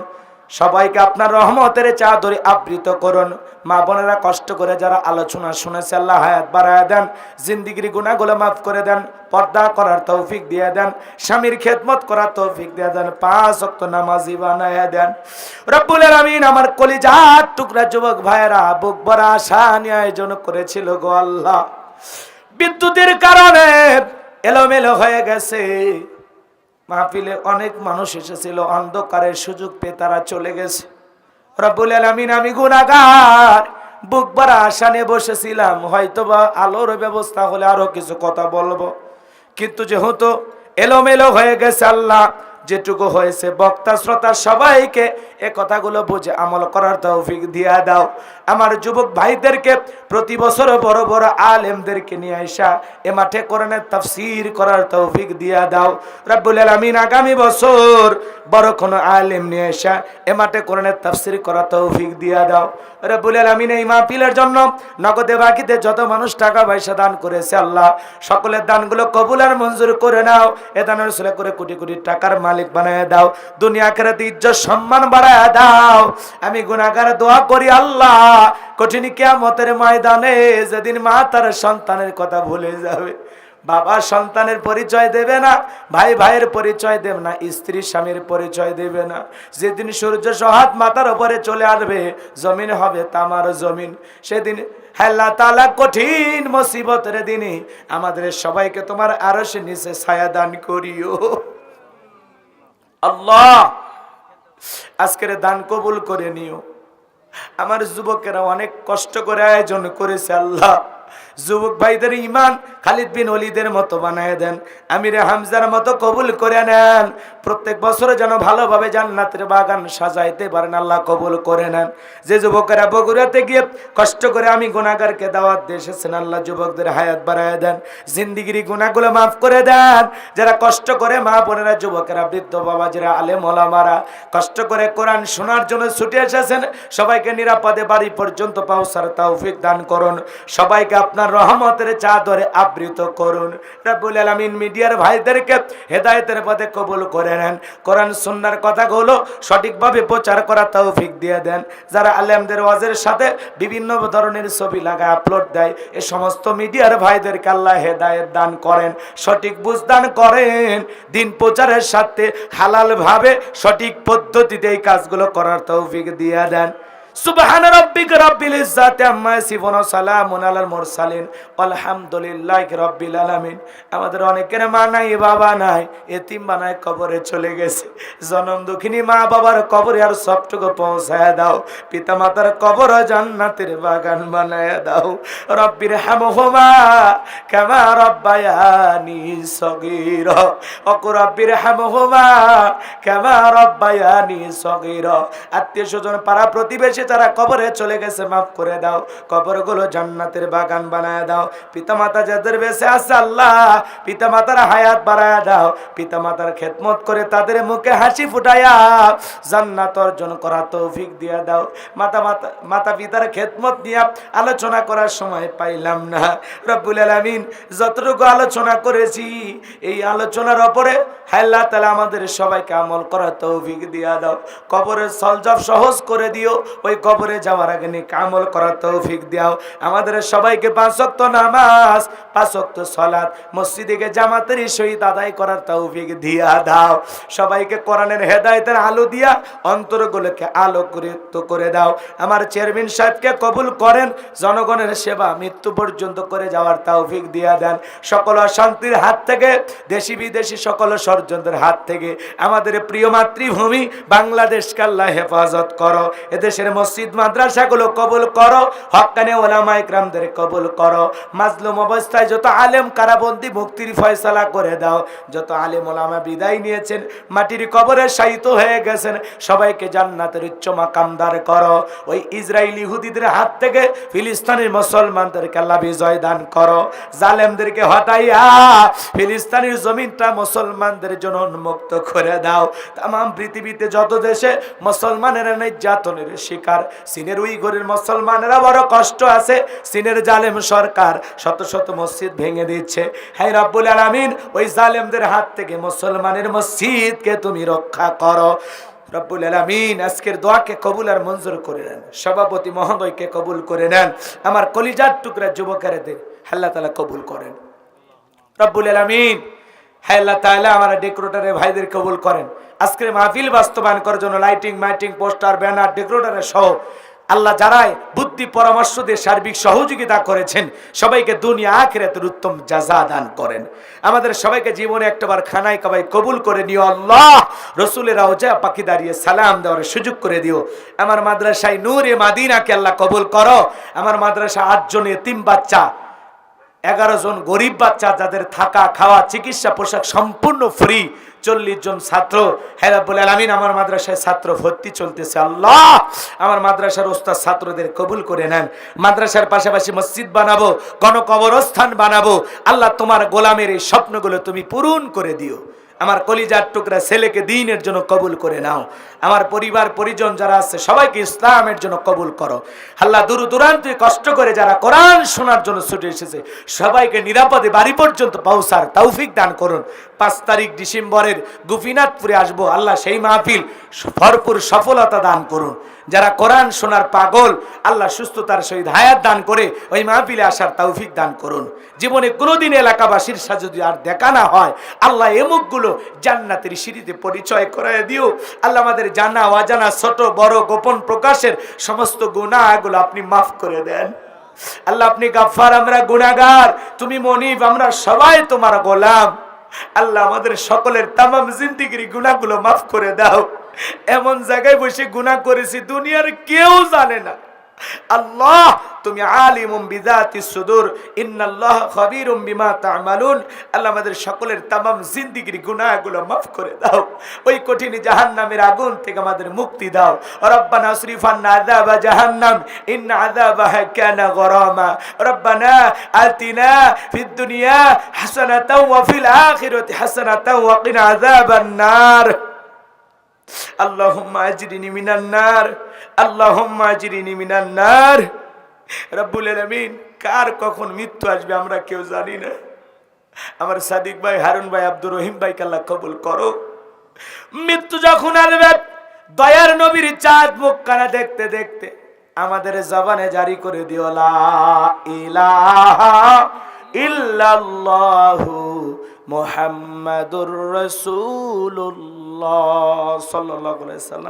A: সবাইকে আপনার রহমতের চাদরে আবৃত করুন। মা বোনেরা কষ্ট করে যারা আলোচনা শুনেছে আল্লাহ হায়াত বাড়ায় দেন, জিন্দেগির গুনাহগুলো মাফ করে দেন, পর্দা করার তৌফিক দিয়ে দেন, স্বামীর খেদমত করার তৌফিক দিয়ে দেন, 5 ওয়াক্ত নামাজি বানায় দেন। রব্বুল আলামিন আমার কলিজার টুকরা যুবক ভাইয়েরা বুক ভরা আশা নিয়ে আয়োজন করেছিল গো আল্লাহ, বিদ্যুতের কারণে এলোমেলো হয়ে গেছে। মাহফিলে অনেক মানুষ এসেছিল, অন্ধকারের সুযোগ পেয়ে তারা চলে গেছে। রব্বুল আলামিন আমি গুনাহগার, বুক ভরা আশা নিয়ে বসেছিলাম, হয়তোবা আলোর ব্যবস্থা হলে আরো কিছু কথা বলবো, কিন্তু যেহেতু এলোমেলো হয়ে গেছে আল্লাহ যেটুকু হয়েছে বক্তা শ্রোতা সবাইকে এ কথাগুলো বুঝে আমল করার তৌফিক দিয়া দাও। আমার যুবক ভাইদেরকে প্রতি বছর বড় বড় আলেমদেরকে নিয়ে আইসা এ মাঠে কোরআনের তাফসীর করার তৌফিক দিয়া দাও। রব্বুল আলামিন আগামী বছর বড় কোনো আলেম নিয়ে আইসা এ মাঠে কোরআনের তাফসীর করার তৌফিক দিয়া দাও। রব্বুল আলামিন এই মাহফিলের জন্য নগদে বাকিতে যত মানুষ টাকা পয়সা দান করেছে আল্লাহ সকলের দানগুলো কবুল আর মঞ্জুর করে নাও। এ দানের উসিলা করে কোটি কোটি টাকার মালিক বানায় দাও, দুনিয়া আখিরাতে ইজ্জত সম্মান বাড়ায় দাও। আমি গুনাহগার দোয়া করি আল্লাহ কঠিন কিয়ামতের ময়দানে যেদিন মা তার সন্তানের কথা ভুলে যাবে, বাবা সন্তানের পরিচয় দেবে না, ভাই ভাইয়ের পরিচয় দেবে না, স্ত্রী স্বামীর পরিচয় দেবে না, যেদিন সূর্য সহাত মাথার উপরে চলে আসবে জমিন হবে তামার জমিন, সেদিন আল্লাহ তাআলা কঠিন মুসিবতের দিনে আমাদের সবাইকে তোমার আরশের নিচে ছায়া দান করিও আল্লাহ। আজকের দান কবুল করে নিও। আমার যুবকেরা অনেক কষ্ট করে আয়োজন করেছে আল্লাহ, যুবক ভাইদের ঈমান খালিদ বিন ওলীদের মতো বানায় দেন, আমির হামজার মতো কবুল করে নেন। প্রত্যেক বছরে যেন ভালোভাবে জান্নাতের বাগান সাজাইতে পারেন আল্লাহ কবুল করে নেন। যে যুবকেরা বগুড়াতে গিয়ে কষ্ট করে আমি গুনাহগারকে দাওয়াত দিয়ে এসেছেন আল্লাহ যুবকদের হায়াত বাড়ায় দেন, জিন্দেগির গুনাহগুলো মাফ করে দেন। যারা কষ্ট করে মা বোনেরা যুবকেরা বৃদ্ধ বাবা যারা আলেম ওলামারা কষ্ট করে কোরআন শোনার জন্য ছুটে এসেছেন সবাইকে নিরাপদে বাড়ি পর্যন্ত পৌঁছার তৌফিক দান করুন। সবাইকে আপনার রহমতের চাদরে আবৃত করুন। রব্বুল আলামিন মিডিয়ার ভাইদেরকে হেদায়েতের পথে কবুল করে নেন, কোরআন সুন্নাহর কথাগুলো সঠিকভাবে প্রচার করার তৌফিক দিয়ে দেন। যারা আলেমদের ওয়াজের সাথে বিভিন্ন ধরনের ছবি লাগায় আপলোড দেয় এই সমস্ত মিডিয়ার ভাইদেরকে আল্লাহ হেদায়েত দান করেন, সঠিক বুঝ দান করেন, দিন প্রচারের সাথে হালাল ভাবে সঠিক পদ্ধতিতে এই কাজগুলো করার তৌফিক দিয়ে দেন। সুবহান রাব্বিকা রাব্বিল ইজ্জাতি আম্মা ইয়াসিফুন ওয়া সালামুন আলাল মুরসালিন আলহামদুলিল্লাহি রাব্বিল আলামিন। আমাদের অনেকের মা নাই বাবা নাই, এতিম বানায় কবরে চলে গেছে, জনম দুঃখিনী মা বাবার কবরে আর সবটুকু পৌঁছায় দাও, পিতা মাতার কবর জান্নাতের বাগান বানায় দাও। রব্বির হামহুমা কামা রব্বায়ানি সগীরা ওয়া রব্বির হামহুমা কামা রব্বায়ানি সগীরা। আত্মীয় স্বজন পাড়া প্রতিবেশী বয়সে যারা কবরে চলে গেছে মাফ করে দাও, কবরগুলো জান্নাতের বাগান বানায় দাও। পিতামাতা যাদের বেঁচে আছে আল্লাহ পিতামাতার হায়াত বাড়ায় দাও, পিতামাতার খেদমত করে তাদের মুখে হাসি ফুটাইয়া জান্নাত অর্জন করার তৌফিক দিয়া দাও। মাতা পিতার খেদমত নিয়ে আলোচনা করার সময় পাইলাম না রব্বুল আলামিন, যতটুকু আলোচনা করেছি এই আলোচনার উপরে আল্লাহ তাআলা আমাদের সবাইকে আমল করার তৌফিক দিয়া দাও। কবরের সলজব সহজ করে দিও, ওই কবরে যাওয়ার আগে নেক আমল করার তৌফিক দাও। আমাদের সবাইকে 5 ওয়াক্ত নামাজ 5 ওয়াক্ত সালাত মসজিদে গিয়ে জামাতের সহিত আদায় করার তৌফিক দিয়া দাও। সবাইকে কোরআনের হেদায়েতের আলো দিয়া অন্তরগুলোকে আলোকিত করে দাও। আমার চেয়ারম্যান সাহেবকে কবুল করেন, জনগণের সেবা মৃত্যু পর্যন্ত করে যাওয়ার তৌফিক দিয়া দেন। সকল অশান্তির হাত থেকে, দেশি বিদেশি সকল ষড়যন্ত্রের হাত থেকে আমাদের প্রিয় মাতৃভূমি বাংলাদেশকে আল্লাহ হেফাজত করো। এদেশের মসজিদ মাদ্রাসাগুলো কবুল করো, হক্কানি ওলামা ইকরামদের কবুল করো। মাজলুম অবস্থায় যত আলেম কারাবন্দি মুক্তির ফয়সালা করে দাও। যত আলেম ওলামা বিদায় নিয়েছেন, মাটির কবরে শায়িত হয়ে গেছেন, সবাইকে জান্নাতের উচ্চ মাকাম দান করো। ওই ইসরায়েল ইহুদিদের হাত থেকে ফিলিস্তিনের মুসলমানদেরকে আল্লাহ বিজয় দান করো। জালেমদেরকে হটাইয়া ফিলিস্তিনের জমিনটা মুসলমানদের জন্য উন্মুক্ত করে দাও। তাম পৃথিবীতে যত দেশে মুসলমানেরা নির্যাতনের শিকার, চীনের উইঘুরের মুসলমানেরা বড় কষ্ট আছে, চীনের জালেম সরকার শত শত মসজিদ ভেঙে দিচ্ছে। হে রব্বুল আলামিন, ওই জালেমদের হাত থেকে মুসলমানের মসজিদকে তুমি রক্ষা করো। রব্বুল আলামিন আজকের দোয়াকে কবুল আর মঞ্জুর করে নেন। সভাপতি মহোদয়কে কবুল করে নেন। আমার কলিজার টুকরা যুবকেরদের আল্লাহ তাআলা কবুল করেন। রব্বুল আলামিন হে আল্লাহ তাআলা আমার ডেকোরেটরের ভাইদের কবুল করেন। আজকের মাহফিল বাস্তবায়ন করার জন্য লাইটিং, মাইটিং, পোস্টার, ব্যানার, ডেকোরেটরের সহ আল্লাহ যারাই বুদ্ধি পরামর্শ দিয়ে সার্বিক সহযোগিতা করেছেন সবাইকে দুনিয়া আখিরাতের উত্তম জাযা দান করেন। আমাদের সবাইকে জীবনে একটাবার খানায় কাবায় কবুল করে নিও আল্লাহ। রাসূলের রওজা পাখি দাঁড়িয়ে সালাম দেওয়ার সুযোগ করে দিও। আমার মাদ্রাসায় নূরে মাদিনাকে আল্লাহ কবুল করো। আমার মাদ্রাসা 8 জন এতিম বাচ্চা, 11 জন গরিব বাচ্চা, যাদের থাকা খাওয়া চিকিৎসা পোশাক সম্পূর্ণ ফ্রি, 40 জন ছাত্র। হে রব্বুল আলামিন আমার মাদ্রাসায় ছাত্র ভর্তি চলতেছে আল্লাহ। আমার মাদ্রাসার ওস্তাদ ছাত্রদের কবুল করে নেন। মাদ্রাসার পাশাপাশি মসজিদ বানাবো, গণকবরস্থান বানাবো। আল্লাহ তোমার গোলামের এই স্বপ্নগুলো তুমি পূরণ করে দিও। আমার কলিজার টুকরা ছেলেকে দ্বীনের জন্য কবুল করে নাও। আমার পরিবার পরিজন যারা আছে সবাইকে ইসলামের জন্য কবুল করো আল্লাহ। দূর দূরান্তে কষ্ট করে যারা কোরআন শোনার জন্য ছুটে এসেছে সবাইকে নিরাপদে বাড়ি পর্যন্ত পৌঁছার তৌফিক দান করুন। 5 তারিখ ডিসেম্বরের গোপীনাথপুরে আসবো আল্লাহ, সেই মাহফিল ভরপুর সফলতা দান করুন। যারা কোরআন শোনার পাগল আল্লাহ সুস্থতার সহিত হায়াত দান করে ওই মাহফিলে আসার তৌফিক দান করুন। জীবনে কোনোদিন এলাকাবাসীর সাথে যদি আর দেখা না হয় আল্লাহ এই মুখগুলো জান্নাতের সিঁড়িতে পরিচয় করায় দিও আল্লাহ। আমাদের জানা অজানা ছোট বড় গোপন প্রকাশের সমস্ত গুনাহগুলো আপনি মাফ করে দেন আল্লাহ। আপনি গাফফার, আমরা গুনাহগার, তুমি মনিব, আমরা সবাই তোমার গোলাম আল্লাহ। আমাদের সকলের তামাম জিন্দেগির গুনাহগুলো মাফ করে দাও। এমন জায়গায় বসে গুনাহ করেছি দুনিয়ার কেউ জানে না আল্লাহ। তুমি আলিমুম বিযাতিস সুদূর, ইন্নাল্লাহা খাবীরুম বিমা তা'মালুন। আল্লাহ আমাদের সকলের তামাম জিন্দেগির গুনাহগুলো মাফ করে দাও। ওই কঠিন জাহান্নামের আগুন থেকে আমাদের মুক্তি দাও। রব্বানা আসরিফ আন্না আযাবা জাহান্নাম ইন্না আযাবাহা কানা গরামা। রব্বানা আতিনা ফিদ দুনিয়া হাসানাতাও ওয়া ফিল আখিরাতি হাসানাতাও ওয়া কিনা আযাবান নার। আল্লাহুম্মা আজরিনি মিনান নার, আল্লাহুম্মা আজরিনি মিনান নার। রব্বুল আলামিন কার কখন মৃত্যু আসবে আমরা কেউ জানি না। আমার সাদিক ভাই, হারুন ভাই, আব্দুর রহিম ভাইকে আল্লাহ কবুল করো। মৃত্যু যখন আসবে দয়ার নবীর চাঁদ মুখখানা দেখতে দেখতে আমাদের জবানে জারি করে দিও লা ইলাহা ইল্লাল্লাহু মুহাম্মাদুর রাসূলুল্লাহ সাল্লাল্লাহু আলাইহি ওয়াসাল্লাম।